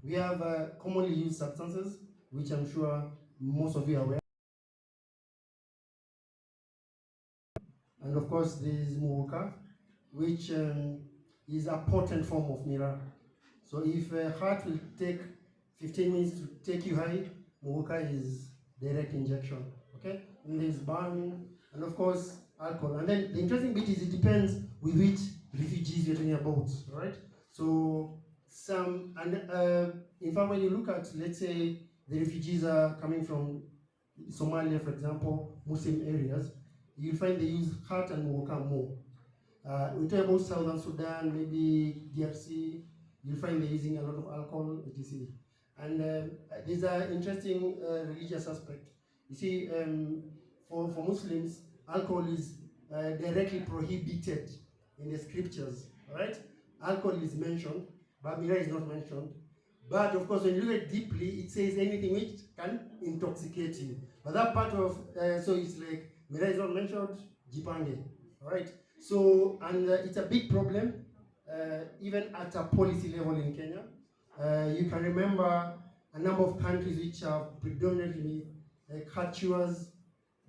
we have commonly used substances, which I'm sure most of you are aware. And of course, there is muoka, which is a potent form of miraa. So if a heart will take 15 minutes to take you high, muoka is direct injection, okay? And there's ban, and of course, alcohol. And then the interesting bit is it depends with which refugees you're talking about, right? So in fact, when you look at, let's say, the refugees are coming from Somalia, for example, Muslim areas, you'll find they use heart and muoka more. We talk about Southern Sudan, maybe DRC, you'll find they're using a lot of alcohol, etc. And there's an interesting religious aspect. You see, for Muslims, alcohol is directly prohibited in the scriptures, right? Alcohol is mentioned, but miraa is not mentioned. But of course, when you look at it deeply, it says anything which can intoxicate you. But that part of, so it's like, miraa is not mentioned, jipange, all right? So, and it's a big problem, even at a policy level in Kenya. You can remember a number of countries which are predominantly cultures,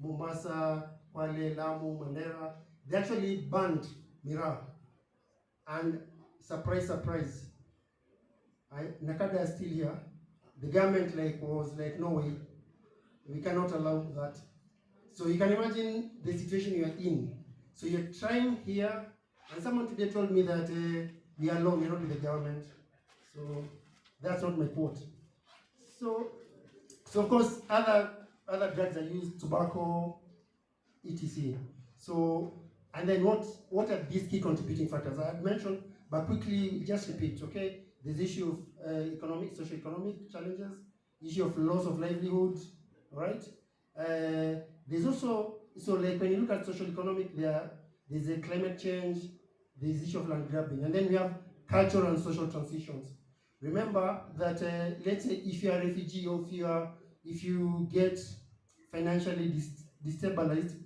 Mombasa, Kwale, Lamu, Mandera, they actually banned miraa. And surprise, surprise, Nakada is still here. The government was like, no way, we cannot allow that. So you can imagine the situation you are in. So you're trying here, and someone today told me that we are alone, we're not with the government. So that's not my quote. So of course, other drugs are used, tobacco, etc. So, and then what are these key contributing factors? I had mentioned, but quickly just repeat, okay? There's the issue of socio-economic challenges, issue of loss of livelihood, right? There's also, so like when you look at social economic, there's a climate change, there's the issue of land grabbing, and then we have cultural and social transitions. Remember that, let's say if you are a refugee or if you get financially destabilized,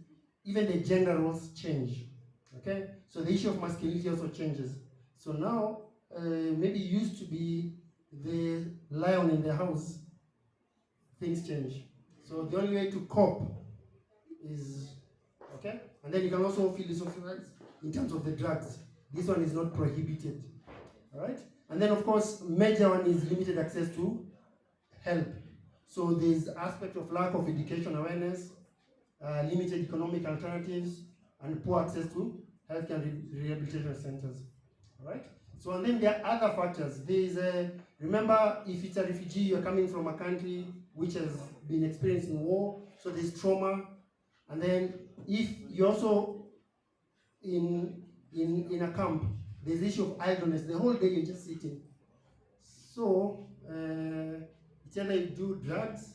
even the gender roles change, okay? So the issue of masculinity also changes. So now, maybe used to be the lion in the house, things change. So the only way to cope is, okay? And then you can also philosophize in terms of the drugs. This one is not prohibited, all right? And then of course, major one is limited access to help. So there's aspect of lack of education awareness, limited economic alternatives, and poor access to healthcare rehabilitation centers, all right? So, and then there are other factors. There's remember, if it's a refugee, you're coming from a country which has been experiencing war, so there's trauma. And then if you're also in a camp, there's the issue of idleness. The whole day you're just sitting. So, it's either you do drugs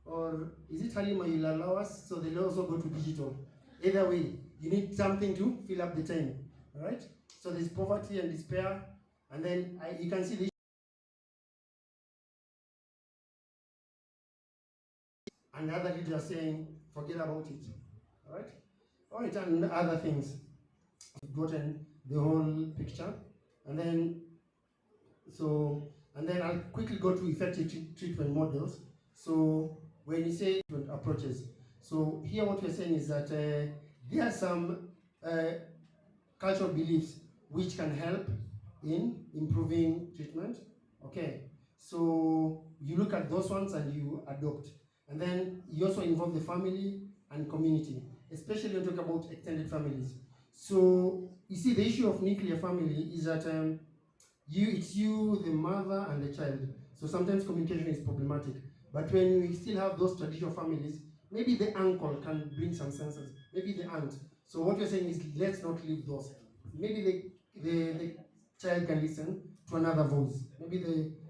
or is it Halima you'll allow us? So they'll also go to digital. Either way, you need something to fill up the time, all right? So there's poverty and despair, and then you can see the and the other leaders are saying, forget about it, all right? All right, and other things. I've gotten the whole picture, and then I'll quickly go to effective treatment models. So when you say treatment approaches, so here what we're saying is that there are some cultural beliefs which can help in improving treatment. Okay, so you look at those ones and you adopt. And then you also involve the family and community, especially when you talk about extended families. So you see, the issue of nuclear family is that it's you, the mother, and the child. So sometimes communication is problematic. But when we still have those traditional families, maybe the uncle can bring some senses, maybe the aunt. So what you're saying is, let's not leave those. Maybe the child can listen to another voice, maybe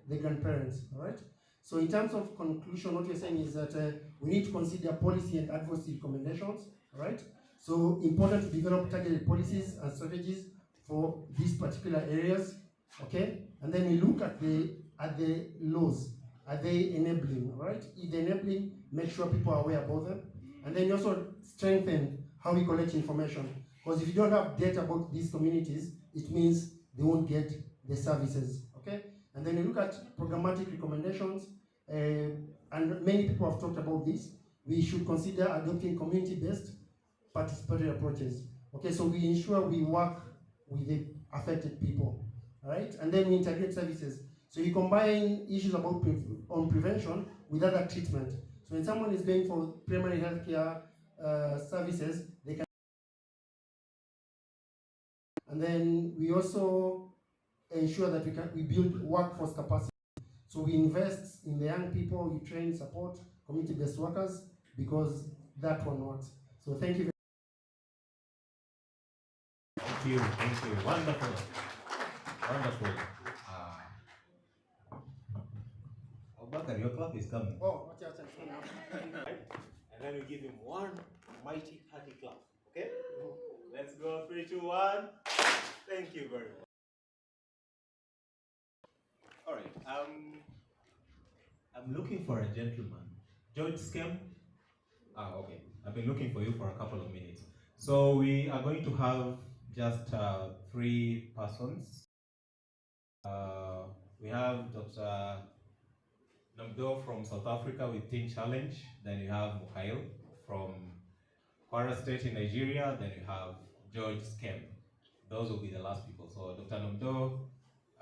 the grandparents, all right? So in terms of conclusion, what you're saying is that we need to consider policy and advocacy recommendations, all right? So important to develop targeted policies and strategies for these particular areas, okay? And then we look at the laws. Are they enabling, right? If they're enabling, make sure people are aware about them. And then you also strengthen how we collect information. Because if you don't have data about these communities, it means they won't get the services, okay? And then you look at programmatic recommendations, and many people have talked about this. We should consider adopting community-based participatory approaches. Okay, so we ensure we work with the affected people, right? And then we integrate services. So you combine issues about prevention with other treatment. So when someone is going for primary healthcare services, they can. And then we also ensure that we build workforce capacity. So we invest in the young people, we train, support community-based workers, because that one works. So thank you. Thank you, wonderful, wonderful. Bakar, your clap is coming. Oh, okay, and then we give him one mighty hearty clap, okay? Let's go, 3, 2, 1. Thank you very much. All right, I'm looking for a gentleman. George Skem? Okay. I've been looking for you for a couple of minutes. So we are going to have just 3 persons. We have Dr. Namdo from South Africa with Teen Challenge. Then you have Mukhail from Kwara State in Nigeria. Then you have George Skem. Those will be the last people. So Dr. Namdo,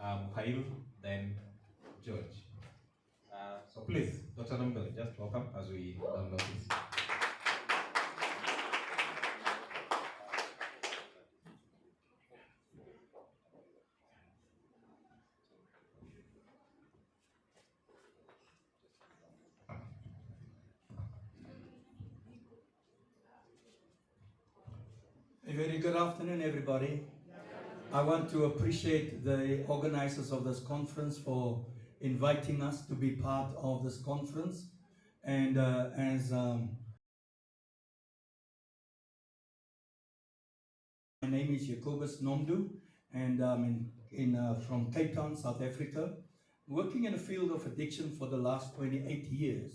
Mukhail, then George. So please, Dr. Namdo, just welcome as we download this. A very good afternoon, everybody. I want to appreciate the organizers of this conference for inviting us to be part of this conference. And my name is Jacobus Nomdu, and I'm from Cape Town, South Africa, working in the field of addiction for the last 28 years,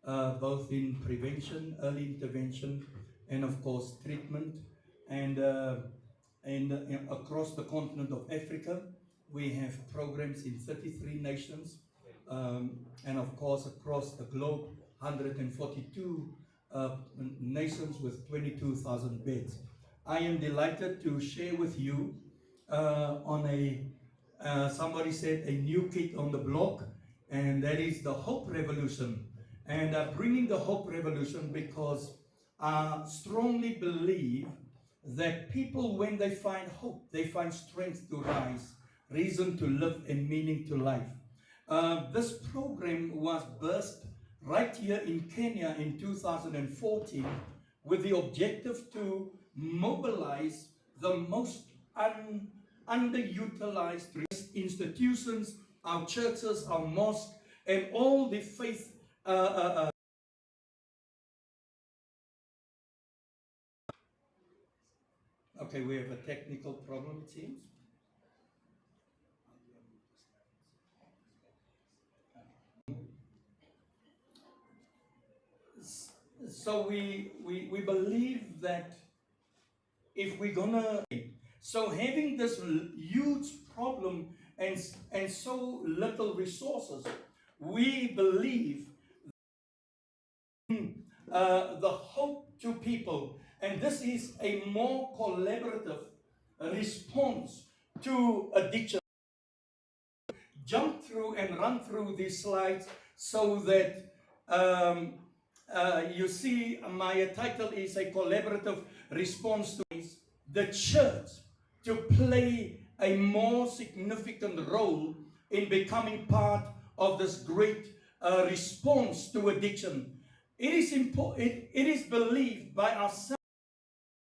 both in prevention, early intervention, and of course treatment. And across the continent of Africa, we have programs in 33 nations, and of course across the globe, 142 nations with 22,000 beds. I am delighted to share with you on somebody said a new kid on the block, and that is the Hope Revolution. And bringing the Hope Revolution because I strongly believe that people, when they find hope, they find strength to rise, reason to live, and meaning to life. This program was birthed right here in Kenya in 2014 with the objective to mobilize the most underutilized institutions, our churches, our mosques, and all the faith Okay, we have a technical problem, it seems. So we believe that if we're gonna, so having this huge problem and so little resources, we believe the hope to people, and this is a more collaborative response to addiction. Jump through and run through these slides so that you see my title is a collaborative response to the church to play a more significant role in becoming part of this great response to addiction. It is important. It is believed by ourselves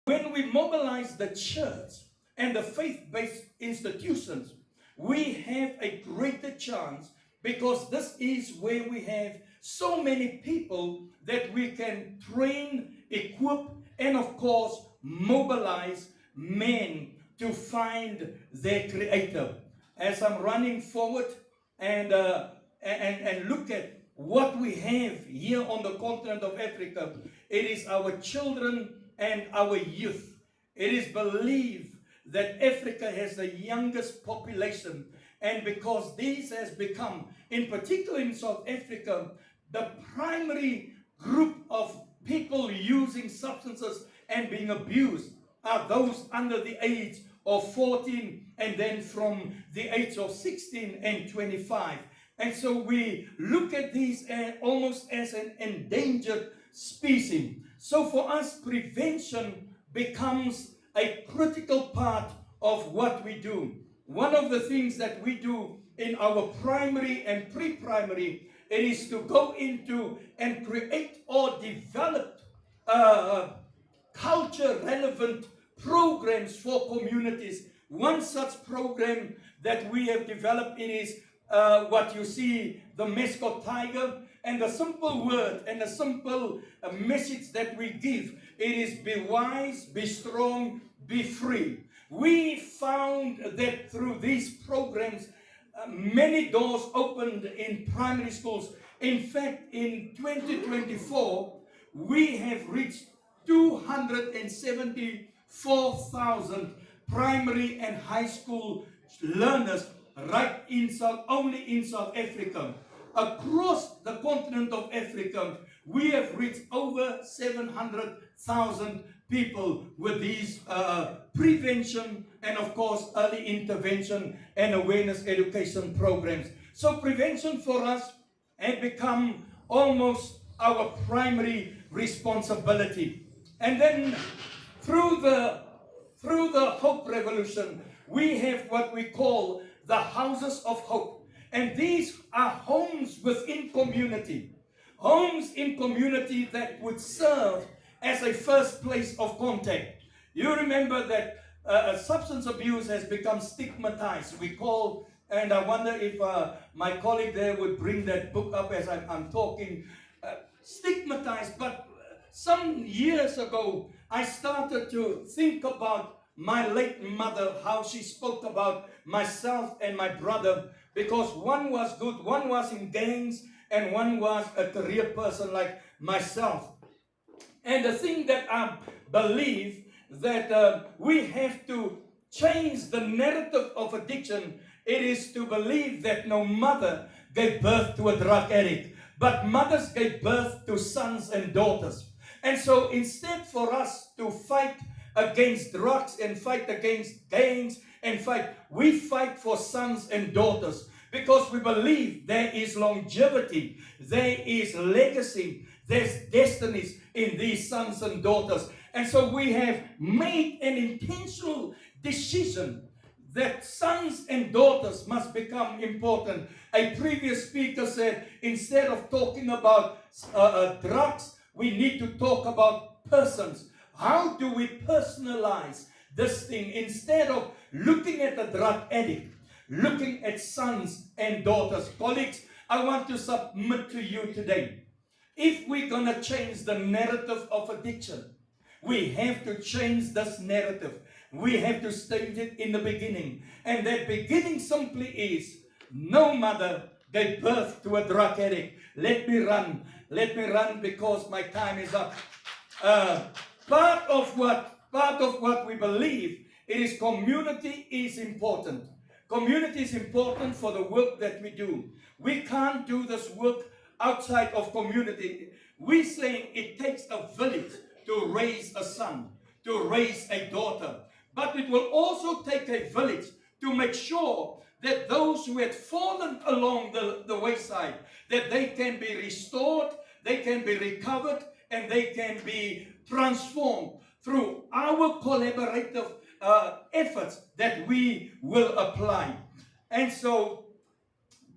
when we mobilize the church and the faith-based institutions, we have a greater chance, because this is where we have so many people that we can train, equip, and of course mobilize men to find their creator. As I'm running forward and look at what we have here on the continent of Africa, it is our children and our youth. It is believed that Africa has the youngest population, and because this has become, in particular in South Africa, the primary group of people using substances and being abused are those under the age of 14 and then from the age of 16 and 25. And so we look at these almost as an endangered species. So for us, prevention becomes a critical part of what we do. One of the things that we do in our primary and pre-primary, it is to go into and create or develop culture-relevant programs for communities. One such program that we have developed, it is what you see, the mascot tiger, and the simple word and the simple message that we give, it is be wise, be strong, be free. We found that through these programs, many doors opened in primary schools. In fact, in 2024, we have reached 274,000 primary and high school learners right in only in South Africa. Across the continent of Africa, we have reached over 700,000 people with these prevention and of course early intervention and awareness education programs. So prevention for us has become almost our primary responsibility. And then through the Hope Revolution, we have what we call the Houses of Hope. And these are homes within community. Homes in community that would serve as a first place of contact. You remember that substance abuse has become stigmatized. We call, and I wonder if my colleague there would bring that book up as I'm talking, stigmatized. But some years ago, I started to think about my late mother, how she spoke about myself and my brother, because one was good, one was in gangs, and one was a career person like myself. And the thing that I believe that we have to change the narrative of addiction, it is to believe that no mother gave birth to a drug addict, but mothers gave birth to sons and daughters. And so instead for us to fight against drugs and fight against gangs and we fight for sons and daughters, because we believe there is longevity, there is legacy, there's destinies in these sons and daughters. And so we have made an intentional decision that sons and daughters must become important. A previous speaker said, instead of talking about drugs, we need to talk about persons. How do we personalize this thing? Instead of looking at a drug addict, looking at sons and daughters. Colleagues, I want to submit to you today, if we're going to change the narrative of addiction, we have to change this narrative. we have to state it in the beginning. And that beginning simply is, no mother gave birth to a drug addict. Let me run. Let me run because my time is up. Part of what we believe, it is community is important. Community is important for the work that we do. We can't do this work outside of community. We're saying it takes a village to raise a son, to raise a daughter. But it will also take a village to make sure that those who had fallen along the wayside, that they can be restored, they can be recovered, and they can be transformed through our collaborative efforts that we will apply. And so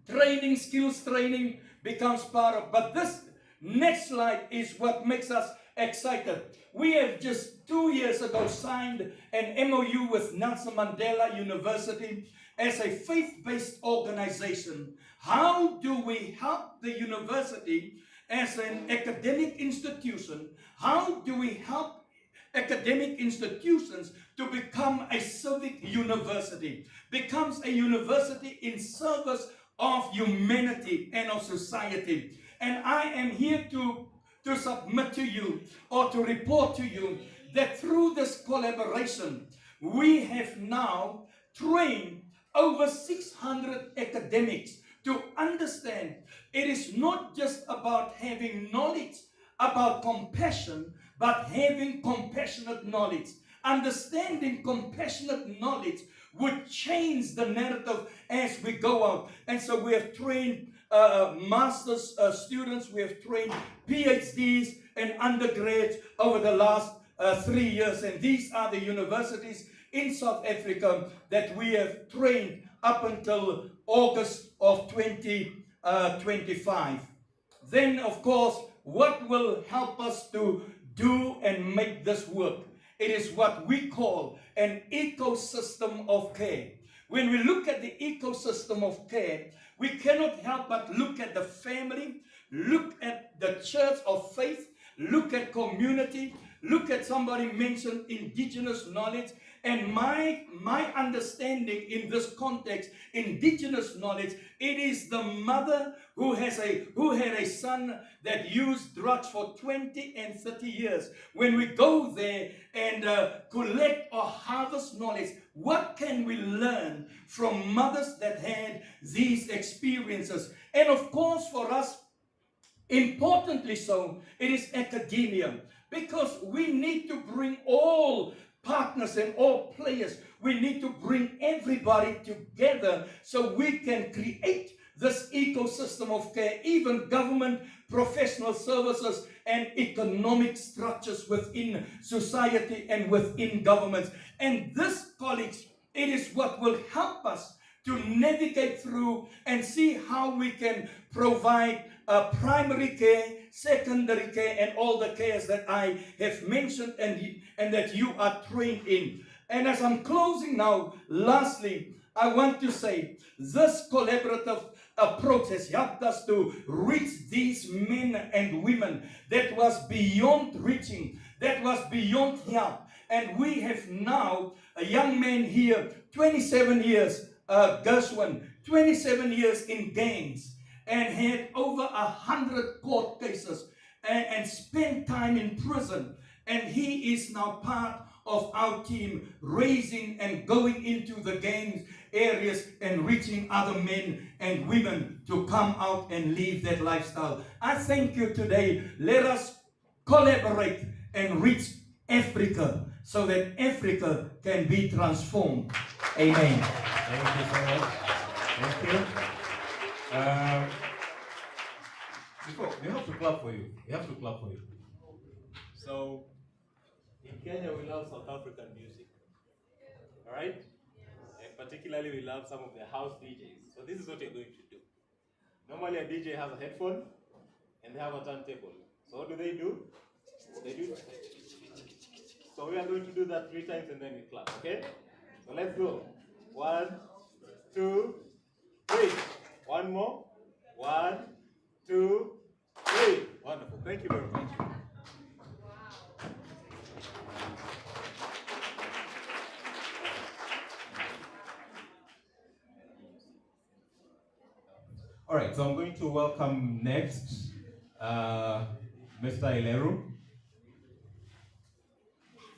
training, skills training becomes part of, but this next slide is what makes us excited. We have just 2 years ago signed an MOU with Nelson Mandela University as a faith-based organization. How do we help the university as an academic institution? How do we help academic institutions to become a civic university, becomes a university in service of humanity and of society? And I am here to submit to you or to report to you that through this collaboration, we have now trained over 600 academics to understand it is not just about having knowledge about compassion, but having compassionate knowledge. Understanding compassionate knowledge would change the narrative as we go out. And so we have trained master's students, we have trained PhDs and undergrads over the last 3 years. And these are the universities in South Africa that we have trained up until August of 2025. Then, of course, what will help us to do and make this work? It is what we call an ecosystem of care. When we look at the ecosystem of care, we cannot help but look at the family, look at the church of faith, look at community, look at, somebody mentioned indigenous knowledge. And my understanding in this context, indigenous knowledge, it is the mother who had a son that used drugs for 20 and 30 years. When we go there and collect or harvest knowledge, what can we learn from mothers that had these experiences? And of course, for us, importantly so, it is academia, because we need to bring all partners and all players. We need to bring everybody together so we can create this ecosystem of care, even government, professional services, and economic structures within society and within governments. And this, colleagues, it is what will help us to navigate through and see how we can provide primary care, secondary care, and all the cares that I have mentioned and that you are trained in. And as I'm closing now, lastly, I want to say this collaborative approach has helped us to reach these men and women that was beyond reaching, that was beyond help. And we have now a young man here, 27 years, Gershwin, 27 years in gangs, and had over 100 court cases and spent time in prison. And he is now part of our team, raising and going into the gangs areas and reaching other men and women to come out and live that lifestyle. I thank you today. Let us collaborate and reach Africa so that Africa can be transformed. Amen. Thank you so much. Thank you. Before, we have to clap for you. We have to clap for you. So, in Kenya, we love South African music. All right? And particularly, we love some of the house DJs. So, this is what you're going to do. Normally, a DJ has a headphone and they have a turntable. So, what do? They do. So, we are going to do that 3 times and then we clap. Okay? So, let's go. 1, 2, 3. One more. 1, 2, 3. Wonderful. Thank you very much. right, so I'm going to welcome next Mr. Ileru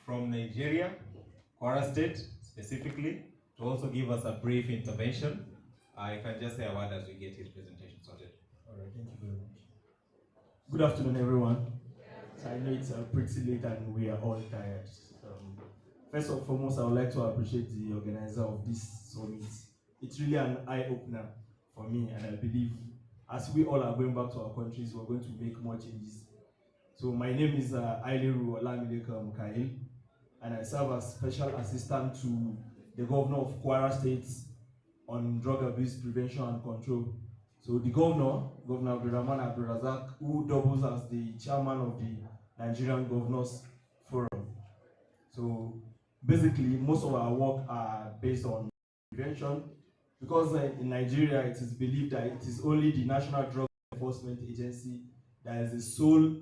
from Nigeria, Kwara State specifically, to also give us a brief intervention. I can just say a word as we get his presentation sorted. All right, thank you very much. Good afternoon, everyone. So I know it's pretty late and we are all tired. First and foremost, I would like to appreciate the organizer of this summit. It's really an eye-opener for me, and I believe as we all are going back to our countries, we're going to make more changes. So my name is Aileru Olamideka Mukail, and I serve as special assistant to the governor of Kwara State on drug abuse prevention and control. So the governor, Governor Abdulrahman Abdulrazak, who doubles as the chairman of the Nigerian Governors Forum. So basically, most of our work are based on prevention, because in Nigeria, it is believed that it is only the National Drug Enforcement Agency that is the sole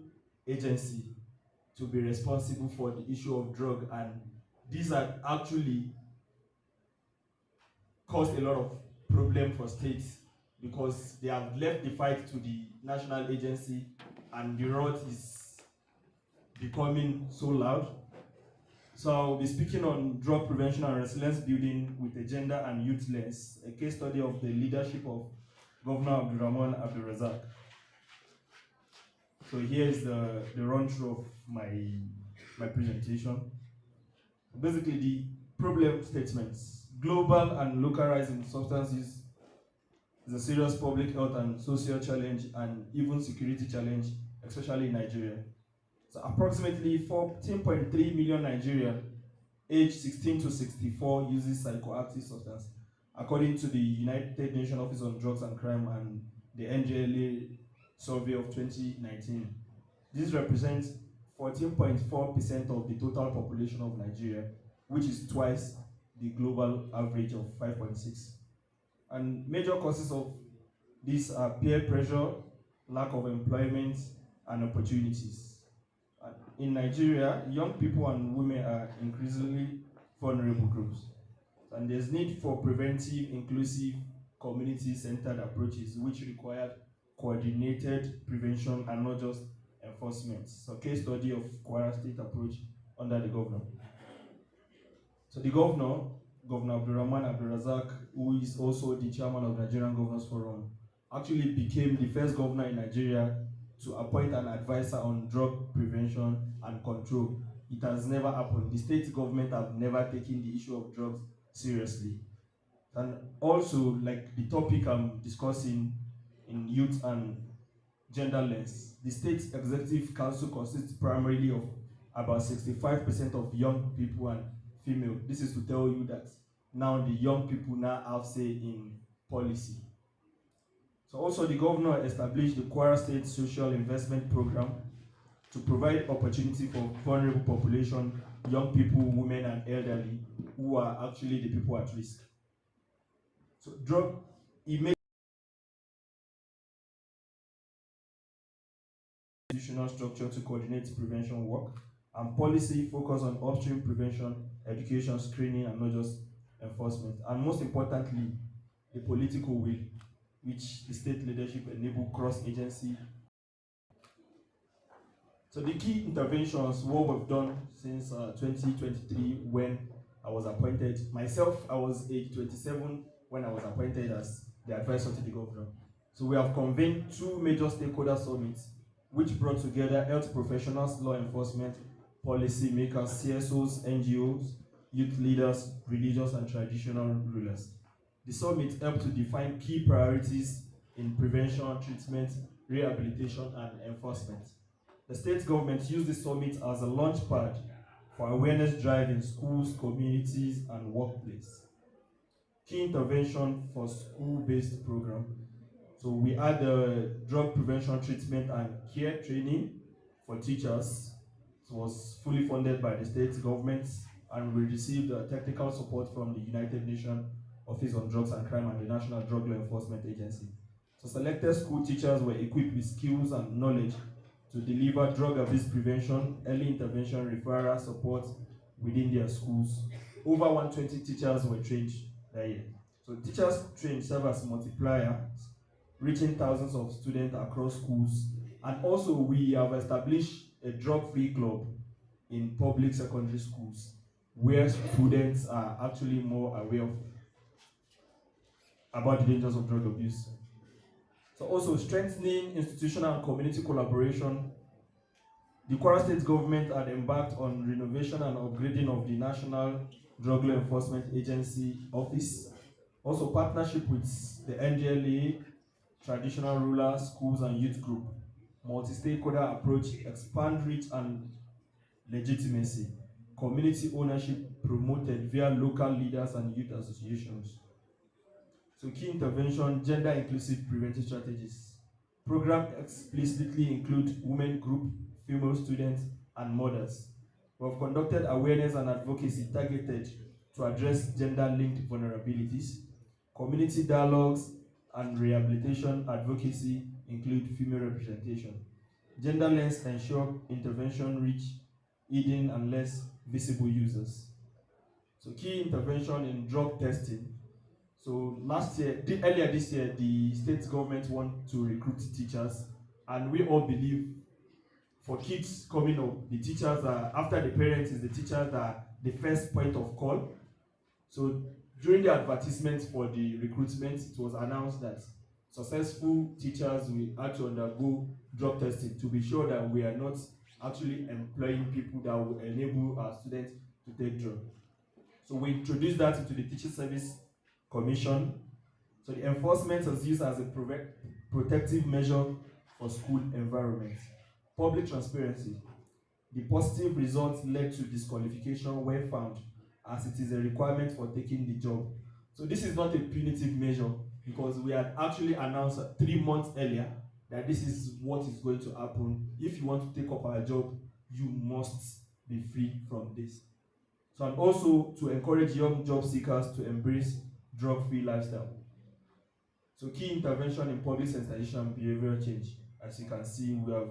agency to be responsible for the issue of drug, and these are actually caused a lot of problem for states because they have left the fight to the national agency, and the road is becoming so loud. So I'll be speaking on drug prevention and resilience building with a gender and youth lens, a case study of the leadership of Governor Abdulrahman Abdulrazak. So here is the run-through of my presentation. Basically, the problem statements. Global and local rise in substance use is a serious public health and social challenge, and even security challenge, especially in Nigeria. So approximately 14.3 million Nigerians aged 16 to 64 uses psychoactive substance, according to the United Nations Office on Drugs and Crime and the NJLA survey of 2019. This represents 14.4% of the total population of Nigeria, which is twice the global average of 5.6. And major causes of these are peer pressure, lack of employment, and opportunities. In Nigeria, young people and women are increasingly vulnerable groups, and there's need for preventive, inclusive, community-centered approaches which require coordinated prevention and not just enforcement. So case study of Kwara State approach under the governor. So the governor, Governor Abdulrahman Abdulrazak, who is also the chairman of the Nigerian Governors Forum, actually became the first governor in Nigeria to appoint an advisor on drug prevention and control. It has never happened. The state government have never taken the issue of drugs seriously. And also, like the topic I'm discussing in youth and gender lens, the state executive council consists primarily of about 65% of young people and female. This is to tell you that now the young people now have say in policy. So also the governor established the Kwara State Social Investment Program to provide opportunity for vulnerable population, young people, women and elderly, who are actually the people at risk. So institutional structure to coordinate prevention work, and policy focus on upstream prevention, education, screening, and not just enforcement. And most importantly, the political will, which the state leadership enable cross-agency. So the key interventions, what we've done since 2023 when I was appointed. Myself, I was age 27 when I was appointed as the advisor to the governor. So we have convened 2 major stakeholder summits, which brought together health professionals, law enforcement, policy makers, CSOs, NGOs, youth leaders, religious and traditional rulers. The summit helped to define key priorities in prevention, treatment, rehabilitation, and enforcement. The state government used the summit as a launch pad for awareness drive in schools, communities, and workplace. Key intervention for school-based program. So we had drug prevention, treatment, and care training for teachers. It was fully funded by the state government, and we received technical support from the United Nations Office on Drugs and Crime and the National Drug Law Enforcement Agency. So selected school teachers were equipped with skills and knowledge to deliver drug abuse prevention, early intervention, referral support within their schools. Over 120 teachers were trained that year. So teachers trained serve as multipliers reaching thousands of students across schools. And also, we have established a drug-free club in public secondary schools where students are actually more aware about the dangers of drug abuse. So also strengthening institutional and community collaboration. The Kwara State government had embarked on renovation and upgrading of the National Drug Law Enforcement Agency office. Also partnership with the NDLA, traditional rulers, schools and youth group. Multi-stakeholder approach, expand reach and legitimacy. Community ownership promoted via local leaders and youth associations. So key intervention, gender inclusive preventive strategies. Program explicitly include women group, female students, and mothers. We have conducted awareness and advocacy targeted to address gender-linked vulnerabilities. Community dialogues and rehabilitation advocacy include female representation. Gender lens ensure intervention reach hidden and less visible users. So key intervention in drug testing. So earlier this year, the state government want to recruit teachers, and we all believe for kids coming up, the teachers are, after the parents, is the teachers that are the first point of call. So during the advertisement for the recruitment, it was announced that successful teachers will actually undergo drug testing to be sure that we are not actually employing people that will enable our students to take drugs. So we introduced that into the Teaching Service Commission. So the enforcement was used as a protective measure for school environment. Public transparency. The positive results led to disqualification when found, as it is a requirement for taking the job. So this is not a punitive measure, because we had actually announced 3 months earlier that this is what is going to happen. If you want to take up our job, you must be free from this. So, and also to encourage young job seekers to embrace drug-free lifestyle. So key intervention in public sensitization and behavioral change. As you can see, we have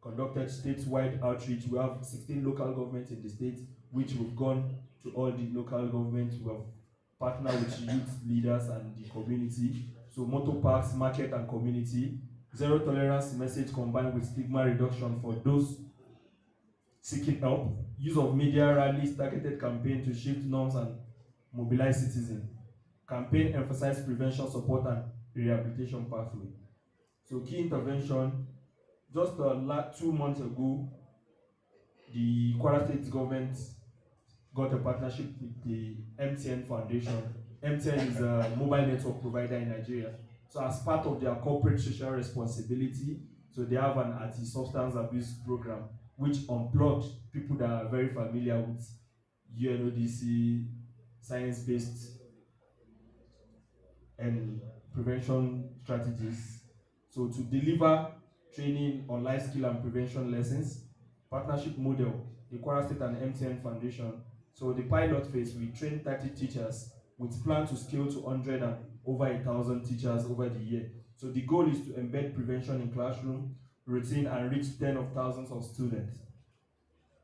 conducted statewide outreach. We have 16 local governments in the state, which we've gone to all the local governments. We have partnered with youth leaders and the community. So motor parks, market and community. Zero tolerance message combined with stigma reduction for those seeking help. Use of media rallies, targeted campaign to shift norms and mobilize citizens. Campaign emphasize prevention, support and rehabilitation pathway. So key intervention, just 2 months ago, the Kwara State government got a partnership with the MTN Foundation. MTN is a mobile network provider in Nigeria. So as part of their corporate social responsibility, so they have an anti-substance abuse program which unplugged people that are very familiar with UNODC, science-based and prevention strategies. So to deliver training on life skill and prevention lessons, partnership model, the Kwara State and MTN Foundation. So the pilot phase, we train 30 teachers with plan to scale to 100 and over 1,000 teachers over the year. So the goal is to embed prevention in classroom, routine, and reach tens of thousands of students.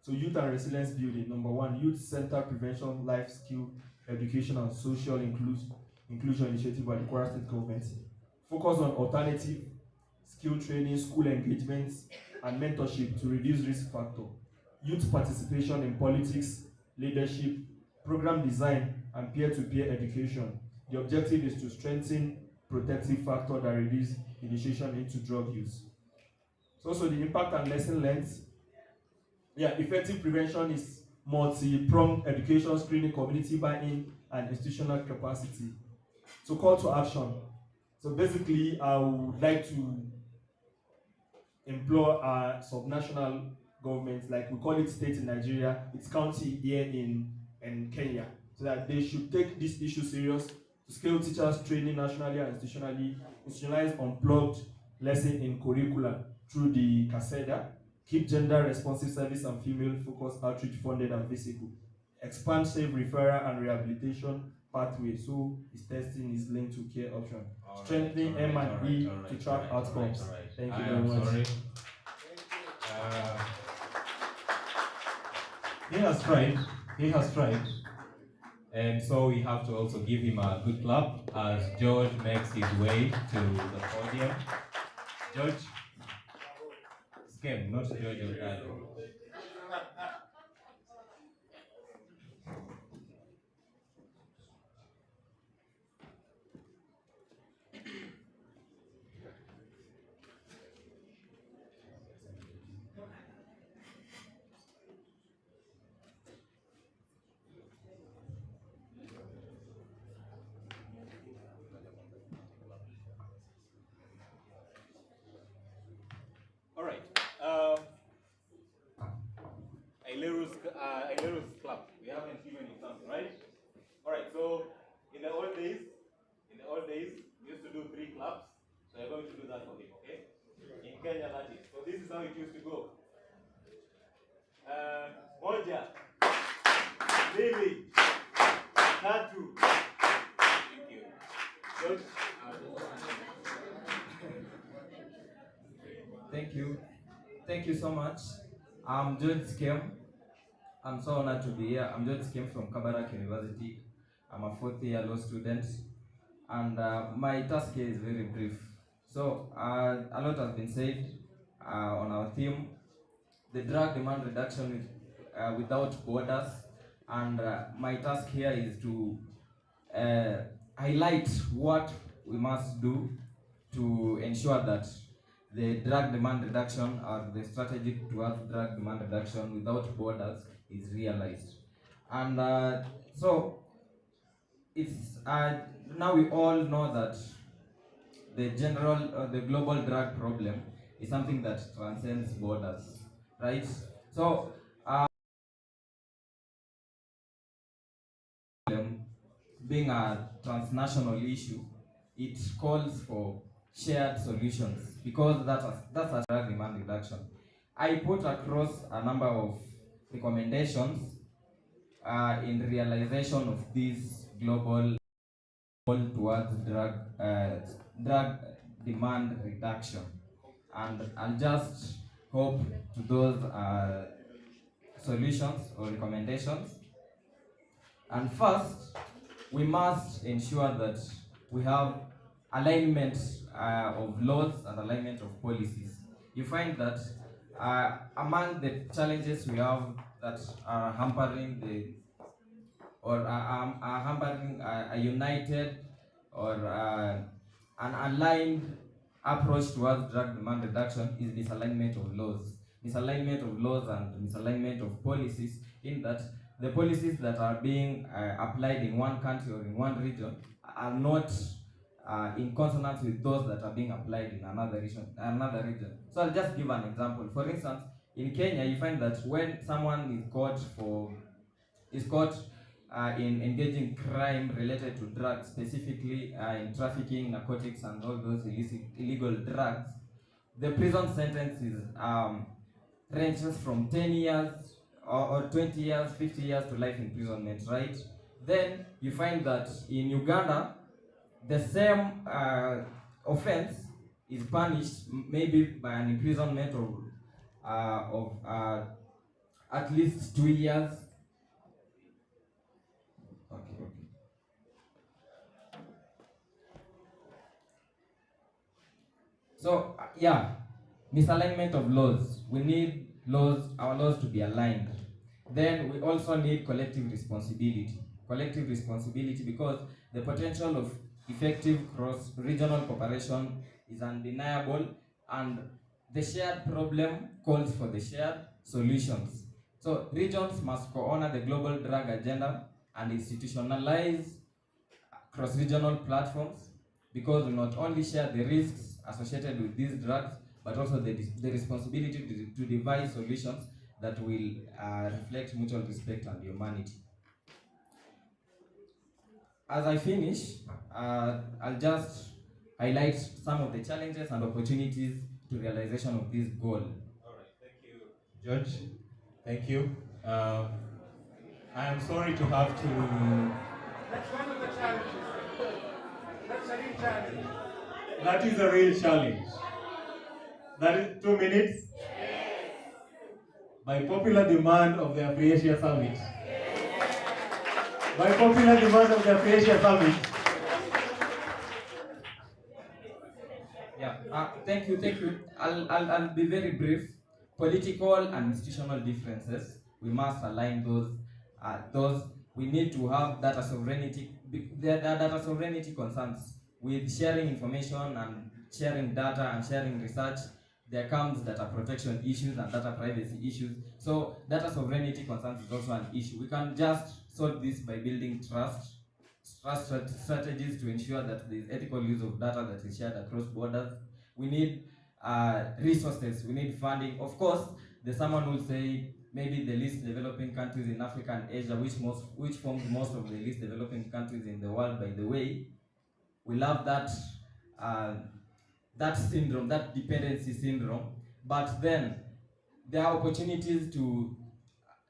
So youth and resilience building. Number 1, youth-centered prevention, life skill, education, and social inclusion initiative by the Kwara State government. Focus on alternative skill training, school engagements, and mentorship to reduce risk factor. Youth participation in politics, leadership, program design, and peer-to-peer education. The objective is to strengthen protective factor that reduce initiation into drug use. So also the impact and lesson learned. Effective prevention is multi-pronged education, screening, community buy-in, and institutional capacity. So call to action. So basically, I would like to implore our subnational governments, like we call it state in Nigeria, it's county here in Kenya, so that they should take this issue serious, to scale teachers training nationally and institutionally, institutionalize unplugged lesson in curricula through the CASEDA, keep gender responsive service and female focused outreach funded and visible, expand safe referral and rehabilitation pathway, so his testing is linked to care option, strengthening M&E to track outcomes. Thank you very much. Sorry. He has tried, And so we have to also give him a good clap as George makes his way to the podium. George, Skem, not George Ogalo. All right. Aileru's club. We haven't given you something, right? All right. So in the old days, we used to do 3 claps. So you're going to do that for him, okay? In Kenya, that is. So this is how it used to go. Moja, mbili, tatu. Thank you. George? Thank you. Thank you so much. I'm George Skem. I'm so honored to be here. I'm George Skem from Kabarak University. I'm a 4th year law student. And my task here is very brief. So a lot has been said on our theme, the drug demand reduction without borders. And my task here is to highlight what we must do to ensure that the drug demand reduction or the strategy towards drug demand reduction without borders is realized. And so it's now we all know that the the global drug problem is something that transcends borders, right? So being a transnational issue, it calls for shared solutions because that's a drug demand reduction. I put across a number of recommendations in realization of this global goal towards drug demand reduction, and I'll just hope to those solutions or recommendations. And first, we must ensure that we have alignment of laws and alignment of policies. You find that among the challenges we have that are hampering a united or an aligned approach towards drug demand reduction is misalignment of laws. Misalignment of laws and misalignment of policies, in that the policies that are being applied in one country or in one region are not in consonance with those that are being applied in another region. So I'll just give an example. For instance, in Kenya, you find that when someone is caught in engaging crime related to drugs, specifically in trafficking, narcotics, and all those illegal drugs, the prison sentence is ranges from 10 years or 20 years, 50 years to life imprisonment, right? Then you find that in Uganda, the same offense is punished maybe by an imprisonment of at least 2 years. Okay. So yeah, misalignment of laws. We need our laws to be aligned. Then we also need collective responsibility. Collective responsibility, because the potential of effective cross-regional cooperation is undeniable, and the shared problem calls for the shared solutions. So regions must co-honor the global drug agenda and institutionalize cross-regional platforms, because we not only share the risks associated with these drugs, but also the responsibility to devise solutions that will reflect mutual respect and humanity. As I finish, I'll just highlight some of the challenges and opportunities to realization of this goal. All right, thank you, George. Thank you. I am sorry to have to... That's one of the challenges. That's a real challenge. That is a real challenge. That is 2 minutes? By popular demand of the Afri-Asia Summit. by popular demand of the Afri-Asia family. Yeah, thank you. I'll be very brief. Political and institutional differences, we must align those. We need to have data sovereignty. There are data sovereignty concerns with sharing information and sharing data and sharing research. There comes data protection issues and data privacy issues. So data sovereignty concerns is also an issue. We can just solve this by building trust strategies to ensure that there is ethical use of data that is shared across borders. We need resources, we need funding. Of course, there's someone who will say maybe the least developing countries in Africa and Asia, which forms most of the least developing countries in the world, by the way. We love that syndrome, that dependency syndrome. But then there are opportunities to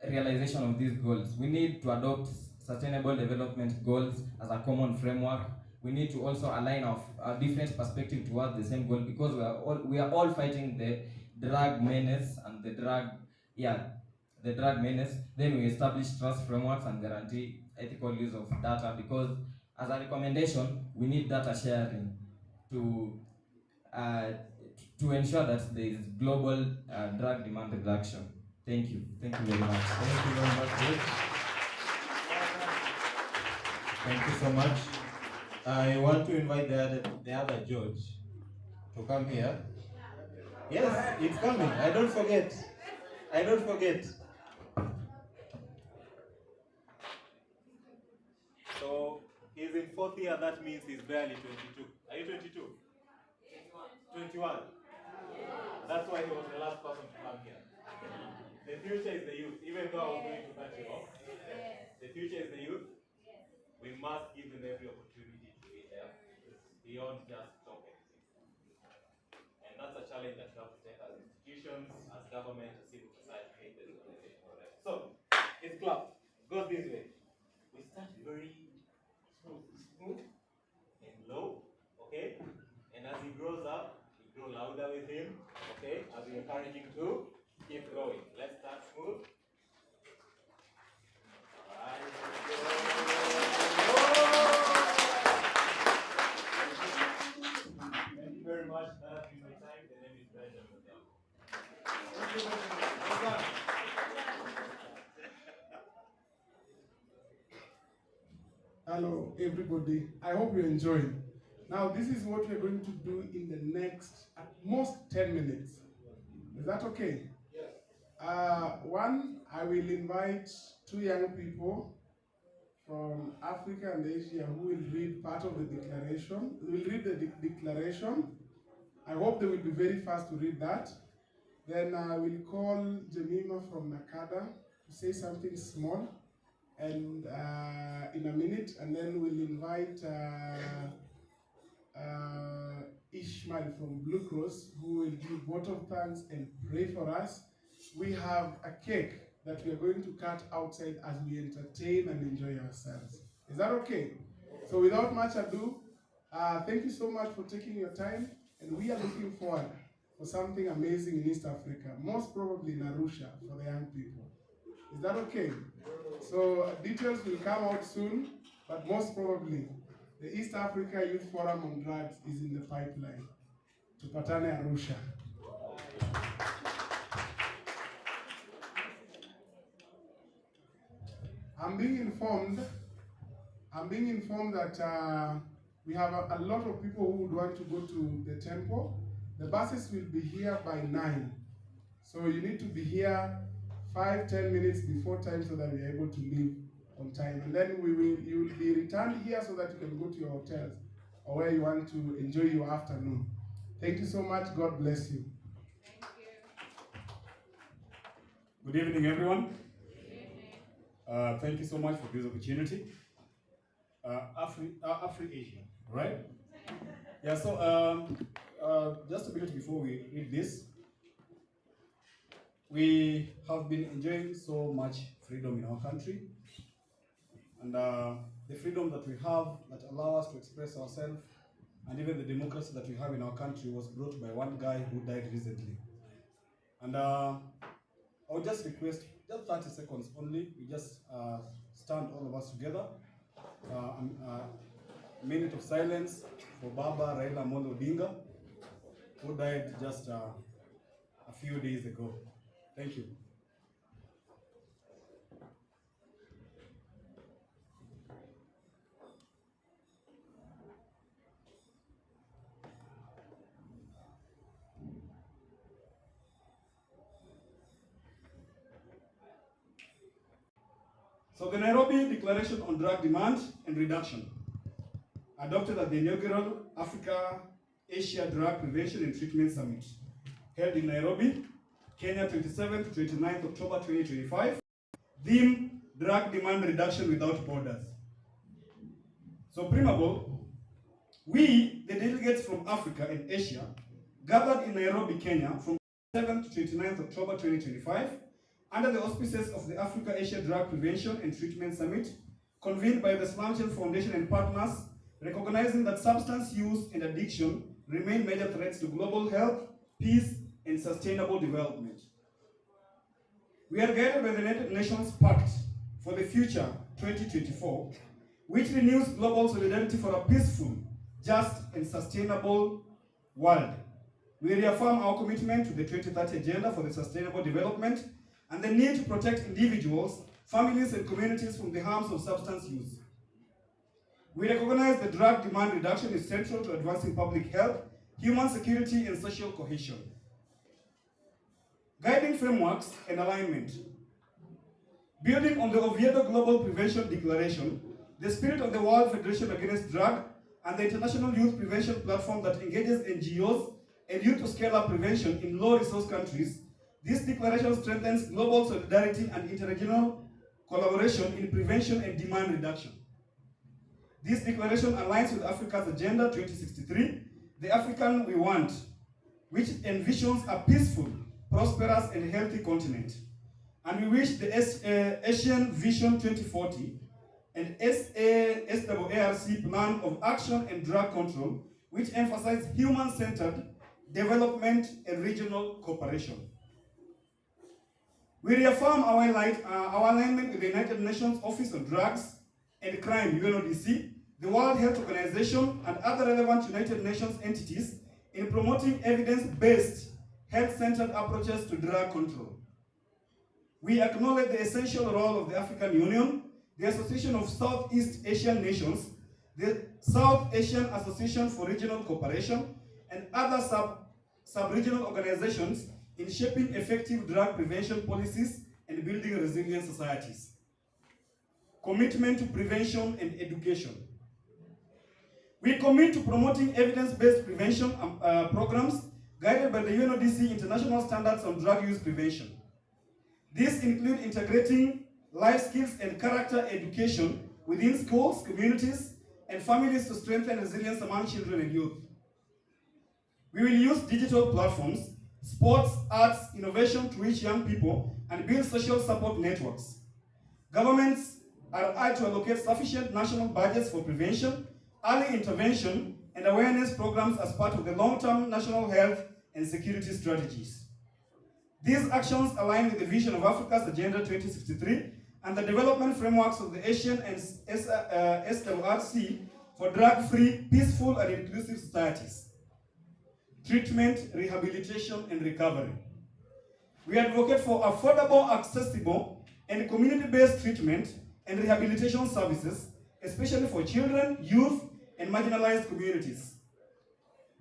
realization of these goals. We need to adopt sustainable development goals as a common framework. We need to also align our different perspective towards the same goal, because we are all fighting the drug menace and the drug menace. Then we establish trust frameworks and guarantee ethical use of data, because as a recommendation, we need data sharing to ensure that there is global drug demand reduction. Thank you. Thank you very much. Thank you very much, Rich. Thank you so much. I want to invite the other George to come here. Yes, it's coming. I don't forget. So he's in fourth year, that means he's barely 22. Are you 22? 21. That's why he was the last person to come here. The future is the youth, even though I was going to cut you off. The future is the youth. We must give them every opportunity to be there, beyond just talking. And that's a challenge that we have to take as institutions, as government, as civil society, as organization. So, it's clap. Goes this way. We start very smooth and low, okay? And as he grows up, we grow louder with him, okay? As we encourage him to keep going. Let's start smooth. Alright, thank you very much. That has been my time. The name is Benjamin. Hello, everybody. I hope you enjoy. Now, this is what we're going to do in the next, at most 10 minutes. Is that okay? Yes. One, I will invite two young people from Africa and Asia who will read part of the declaration. They will read the declaration. I hope they will be very fast to read that. Then I will call Jemima from Nakada to say something small, and in a minute, and then we'll invite Ishmael from Blue Cross, who will give vote of thanks and pray for us. We have a cake that we are going to cut outside as we entertain and enjoy ourselves. Is that okay? So without much ado, thank you so much for taking your time, and we are looking forward for something amazing in East Africa, most probably in Arusha for the young people. Is that okay? So details will come out soon, but most probably the East Africa Youth Forum on Drugs is in the pipeline. Tupatane Arusha. I'm being informed that we have a lot of people who would want to go to the temple. The buses will be here by 9. So you need to be here 5-10 minutes before time so that we are able to leave on time. And then you will be returned here so that you can go to your hotels or where you want to enjoy your afternoon. Thank you so much. God bless you. Good evening, everyone. Thank you so much for this opportunity. Afri-Asia, right? Yeah, so just a minute before we read this, we have been enjoying so much freedom in our country, and the freedom that we have that allow us to express ourselves, and even the democracy that we have in our country was brought by one guy who died recently. And I would just request just 30 seconds only. We just stand all of us together. A minute of silence for Baba Raila Amolo Odinga, who died just a few days ago. Thank you. So the Nairobi Declaration on Drug Demand and Reduction, adopted at the inaugural Africa-Asia Drug Prevention and Treatment Summit, held in Nairobi, Kenya, 27th to 29th October 2025, theme Drug Demand Reduction Without Borders. So Primable, we, the delegates from Africa and Asia, gathered in Nairobi, Kenya, from 7th to 29th October 2025, under the auspices of the Africa-Asia Drug Prevention and Treatment Summit, convened by the Slamchel Foundation and partners, recognizing that substance use and addiction remain major threats to global health, peace, and sustainable development. We are guided by the United Nations Pact for the Future 2024, which renews global solidarity for a peaceful, just, and sustainable world. We reaffirm our commitment to the 2030 Agenda for the Sustainable Development and the need to protect individuals, families, and communities from the harms of substance use. We recognize that drug demand reduction is central to advancing public health, human security, and social cohesion. Guiding frameworks and alignment. Building on the Oviedo Global Prevention Declaration, the spirit of the World Federation Against Drug, and the International Youth Prevention Platform that engages NGOs and youth to scale up prevention in low-resource countries, this declaration strengthens global solidarity and interregional collaboration in prevention and demand reduction. This declaration aligns with Africa's Agenda 2063, the African we want, which envisions a peaceful, prosperous, and healthy continent. And we wish the Asian Vision 2040 and SAARC Plan of Action and Drug Control, which emphasize human-centered development and regional cooperation. We reaffirm our alignment with the United Nations Office on Drugs and Crime, UNODC, the World Health Organization, and other relevant United Nations entities in promoting evidence-based, health-centered approaches to drug control. We acknowledge the essential role of the African Union, the Association of Southeast Asian Nations, the South Asian Association for Regional Cooperation, and other sub-regional organizations in shaping effective drug prevention policies and building resilient societies. Commitment to prevention and education. We commit to promoting evidence-based prevention programs guided by the UNODC International Standards on Drug Use Prevention. These include integrating life skills and character education within schools, communities, and families to strengthen resilience among children and youth. We will use digital platforms, sports, arts, innovation to reach young people and build social support networks. Governments are urged to allocate sufficient national budgets for prevention, early intervention, and awareness programs as part of the long-term national health and security strategies. These actions align with the vision of Africa's Agenda 2063 and the development frameworks of the Asian and SLRC for drug-free, peaceful, and inclusive societies. Treatment, rehabilitation, and recovery. We advocate for affordable, accessible, and community-based treatment and rehabilitation services, especially for children, youth, and marginalized communities.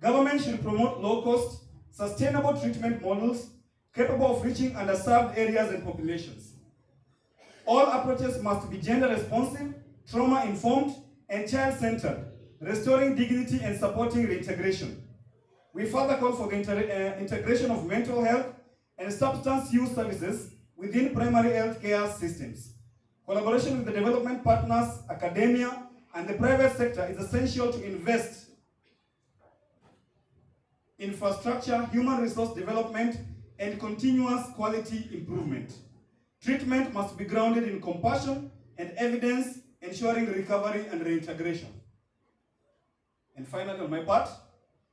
Government should promote low-cost, sustainable treatment models capable of reaching underserved areas and populations. All approaches must be gender-responsive, trauma-informed, and child-centered, restoring dignity and supporting reintegration. We further call for the integration of mental health and substance use services within primary health care systems. Collaboration with the development partners, academia, and the private sector is essential to invest in infrastructure, human resource development, and continuous quality improvement. Treatment must be grounded in compassion and evidence, ensuring recovery and reintegration. And finally, on my part,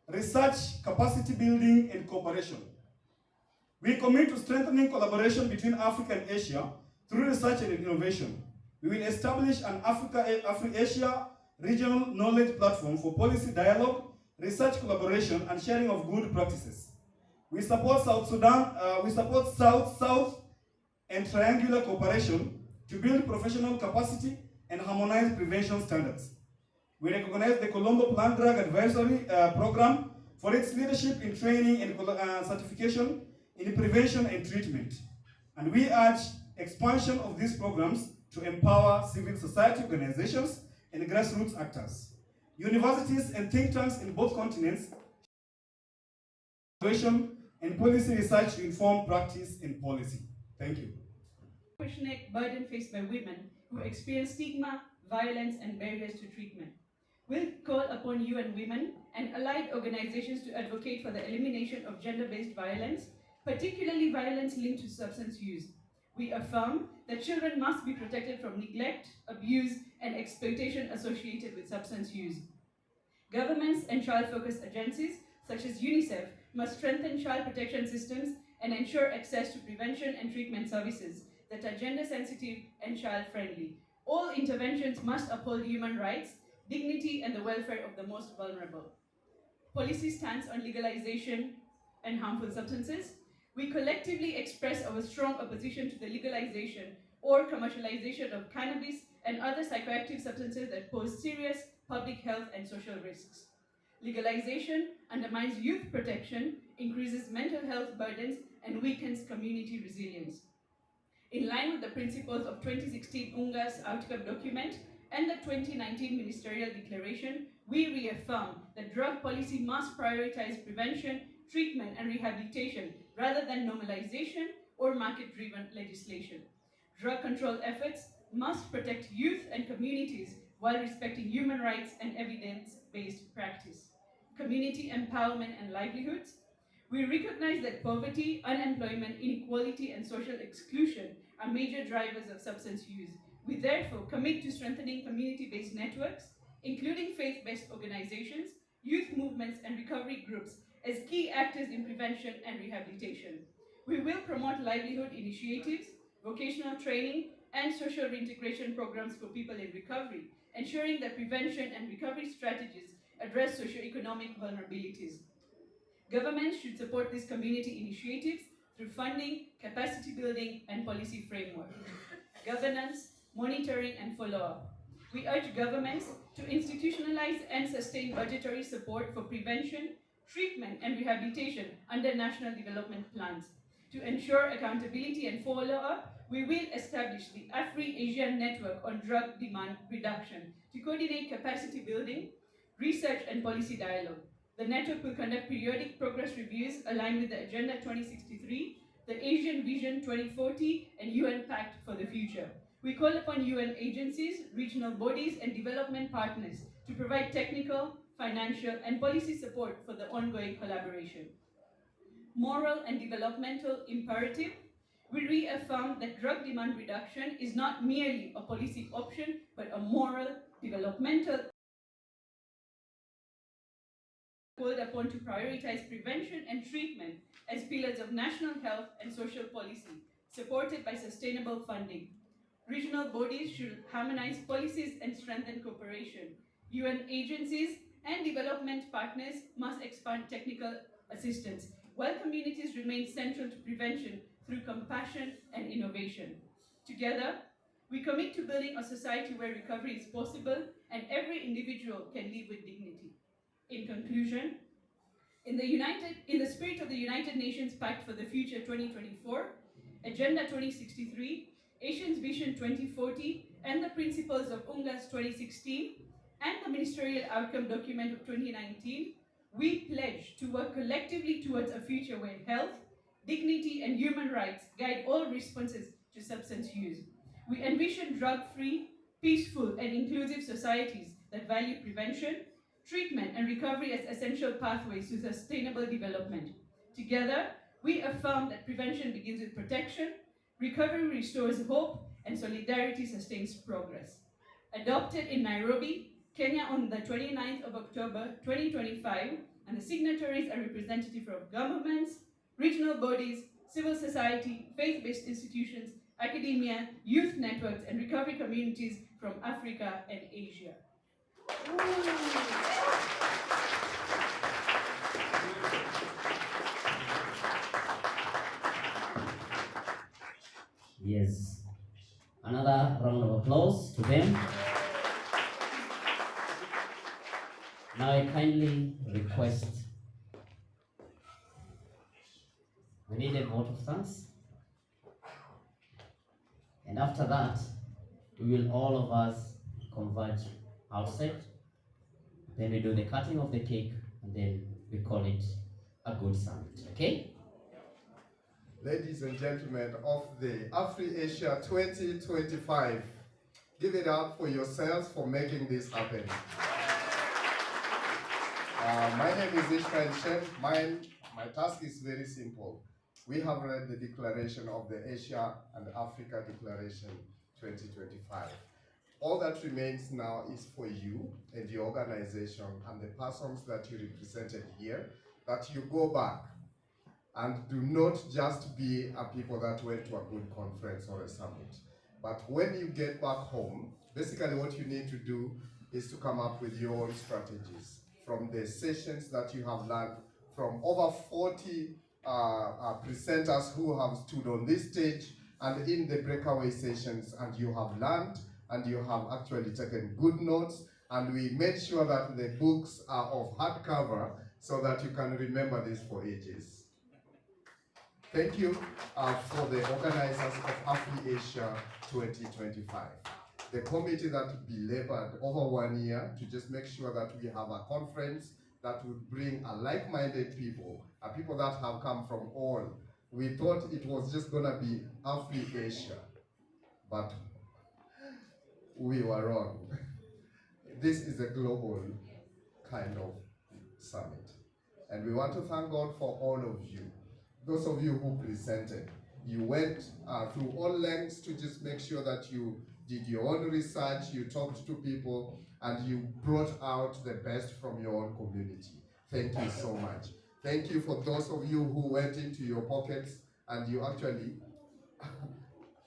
research, capacity building, and cooperation. We commit to strengthening collaboration between Africa and Asia through research and innovation. We will establish an Afri-Asia regional knowledge platform for policy dialogue, research collaboration, and sharing of good practices. We support South Sudan, we support South-South and triangular cooperation to build professional capacity and harmonize prevention standards. We recognize the Colombo Plant Drug Advisory Program for its leadership in training and certification in prevention and treatment. And we urge expansion of these programs to empower civil society organizations and grassroots actors. Universities and think tanks in both continents and policy research to inform practice and policy. Thank you. Disproportionate burden faced by women who experience stigma, violence, and barriers to treatment. We'll call upon UN Women and allied organizations to advocate for the elimination of gender-based violence, particularly violence linked to substance use. We affirm that children must be protected from neglect, abuse, and exploitation associated with substance use. Governments and child-focused agencies, such as UNICEF, must strengthen child protection systems and ensure access to prevention and treatment services that are gender-sensitive and child-friendly. All interventions must uphold human rights, dignity, and the welfare of the most vulnerable. Policy stance on legalization and harmful substances. We collectively express our strong opposition to the legalization or commercialization of cannabis and other psychoactive substances that pose serious public health and social risks. Legalization undermines youth protection, increases mental health burdens, and weakens community resilience. In line with the principles of 2016 UNGA's outcome document and the 2019 ministerial declaration, we reaffirm that drug policy must prioritize prevention, treatment, and rehabilitation rather than normalization or market-driven legislation. Drug control efforts must protect youth and communities while respecting human rights and evidence-based practice. Community empowerment and livelihoods. We recognize that poverty, unemployment, inequality, and social exclusion are major drivers of substance use. We therefore commit to strengthening community-based networks, including faith-based organizations, youth movements, and recovery groups as key actors in prevention and rehabilitation. We will promote livelihood initiatives, vocational training, and social reintegration programs for people in recovery, ensuring that prevention and recovery strategies address socioeconomic vulnerabilities. Governments should support these community initiatives through funding, capacity building, and policy framework. Governance, monitoring, and follow-up. We urge governments to institutionalize and sustain budgetary support for prevention, treatment, and rehabilitation under national development plans. To ensure accountability and follow-up, we will establish the Afri-Asia Network on Drug Demand Reduction to coordinate capacity building, research, and policy dialogue. The network will conduct periodic progress reviews aligned with the Agenda 2063, the Asian Vision 2040, and UN Pact for the Future. We call upon UN agencies, regional bodies, and development partners to provide technical, financial, and policy support for the ongoing collaboration. Moral and developmental imperative. We reaffirm that drug demand reduction is not merely a policy option, but a moral, developmental called upon to prioritize prevention and treatment as pillars of national health and social policy, supported by sustainable funding. Regional bodies should harmonize policies and strengthen cooperation. UN agencies and development partners must expand technical assistance, while communities remain central to prevention through compassion and innovation. Together, we commit to building a society where recovery is possible and every individual can live with dignity. In conclusion, in the spirit of the United Nations Pact for the Future 2024, Agenda 2063, Asians Vision 2040, and the principles of UNGAS 2016, and the Ministerial Outcome Document of 2019, we pledge to work collectively towards a future where health, dignity, and human rights guide all responses to substance use. We envision drug-free, peaceful, and inclusive societies that value prevention, treatment, and recovery as essential pathways to sustainable development. Together, we affirm that prevention begins with protection, recovery restores hope, and solidarity sustains progress. Adopted in Nairobi, Kenya on the 29th of October 2025, and the signatories are representatives from governments, regional bodies, civil society, faith-based institutions, academia, youth networks, and recovery communities from Africa and Asia. Yes. Another round of applause to them. Now I kindly request, we need a vote of thanks. And after that, we will all of us converge outside. Then we do the cutting of the cake, and then we call it a good summit, okay? Ladies and gentlemen of the Afri-Asia 2025, give it up for yourselves for making this happen. My name is Ishmael Shem. My task is very simple. We have read the declaration of the Asia and Africa Declaration 2025. All that remains now is for you and your organization and the persons that you represented here, that you go back and do not just be a people that went to a good conference or a summit. But when you get back home, basically what you need to do is to come up with your own strategies from the sessions that you have learned from over 40 presenters who have stood on this stage and in the breakaway sessions, and you have learned and you have actually taken good notes, and we made sure that the books are of hardcover so that you can remember this for ages. Thank you for the organizers of Afri-Asia 2025. The committee that belabored over 1 year to just make sure that we have a conference that would bring a like-minded people, a people that have come from all. We thought it was just gonna be Afri-Asia, but we were wrong. This is a global kind of summit. And we want to thank God for all of you. Those of you who presented, you went through all lengths to just make sure that you did your own research, you talked to people, and you brought out the best from your own community. Thank you so much. Thank you for those of you who went into your pockets and you actually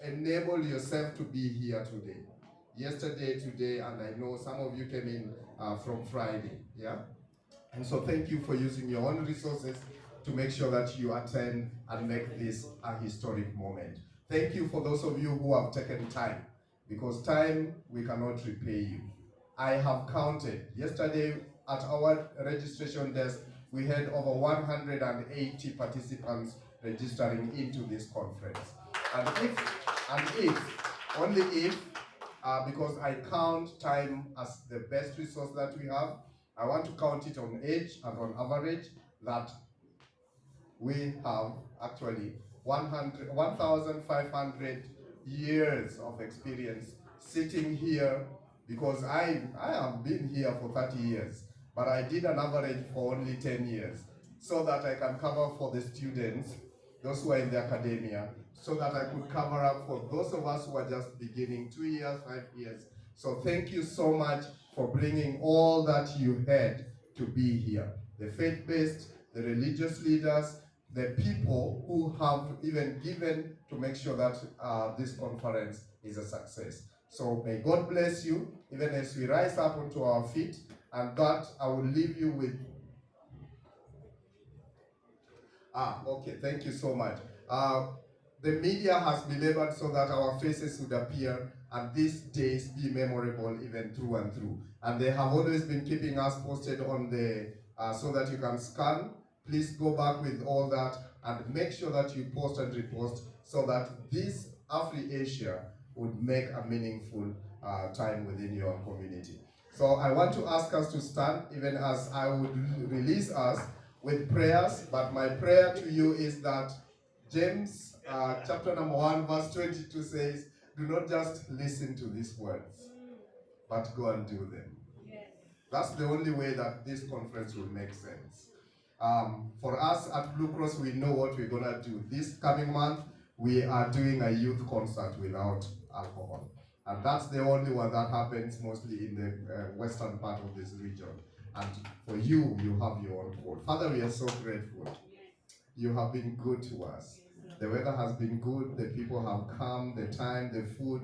enable yourself to be here today. Yesterday, today, and I know some of you came in from Friday, yeah? And so thank you for using your own resources to make sure that you attend and make this a historic moment. Thank you for those of you who have taken time, because time we cannot repay you. I have counted. Yesterday at our registration desk, we had over 180 participants registering into this conference. And only if, because I count time as the best resource that we have, I want to count it on age and on average, that we have actually 1,500 years of experience sitting here, because I have been here for 30 years, but I did an average for only 10 years, so that I can cover for the students, those who are in the academia, so that I could cover up for those of us who are just beginning, 2 years, 5 years. So thank you so much for bringing all that you had to be here. The faith-based, the religious leaders, the people who have even given to make sure that this conference is a success. So may God bless you, even as we rise up onto our feet, and that I will leave you with. Okay, thank you so much. The media has belabored so that our faces would appear and these days be memorable even through and through. And they have always been keeping us posted on the, so that you can scan. Please go back with all that and make sure that you post and repost so that this Afri-Asia would make a meaningful time within your community. So I want to ask us to stand, even as I would release us with prayers, but my prayer to you is that James chapter number 1 verse 22 says, do not just listen to these words, but go and do them. That's the only way that this conference will make sense. For us at Blue Cross, we know what we're gonna do. This coming month, we are doing a youth concert without alcohol. And that's the only one that happens mostly in the western part of this region. And for you, you have your own code. Father, we are so grateful. You have been good to us. The weather has been good, the people have come, the time, the food,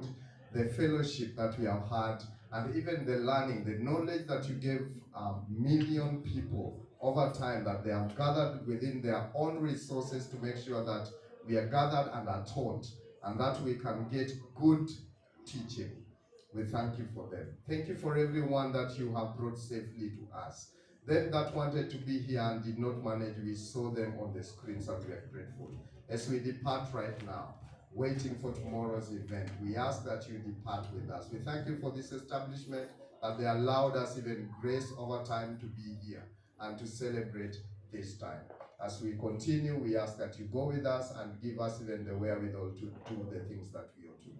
the fellowship that we have had, and even the learning, the knowledge that you gave a million people over time, that they have gathered within their own resources to make sure that we are gathered and are taught, and that we can get good teaching. We thank you for them. Thank you for everyone that you have brought safely to us. Them that wanted to be here and did not manage, we saw them on the screens and we are grateful. As we depart right now, waiting for tomorrow's event, we ask that you depart with us. We thank you for this establishment, that they allowed us even grace over time to be here and to celebrate this time. As we continue, we ask that you go with us and give us even the wherewithal to do the things that we ought to do.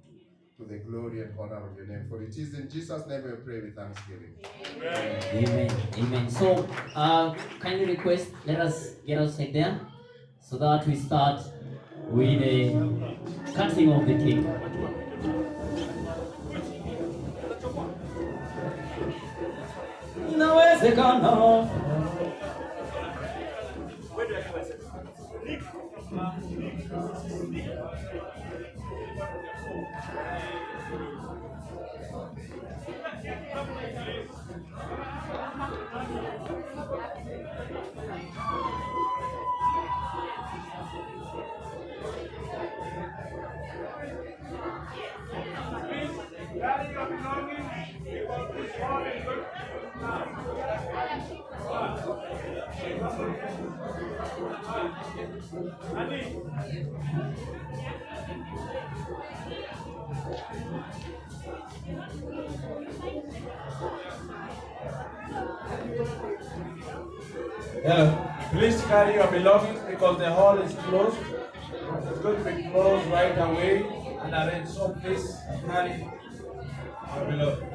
To the glory and honor of your name. For it is in Jesus' name we pray with thanksgiving. Amen. Amen. Amen. So, kindly request, let us get outside there so that we start with the cutting of the cake. Inawezekana. Please carry your belongings because the hall is closed. It's going to be closed right away and arrange. So please carry your belongings.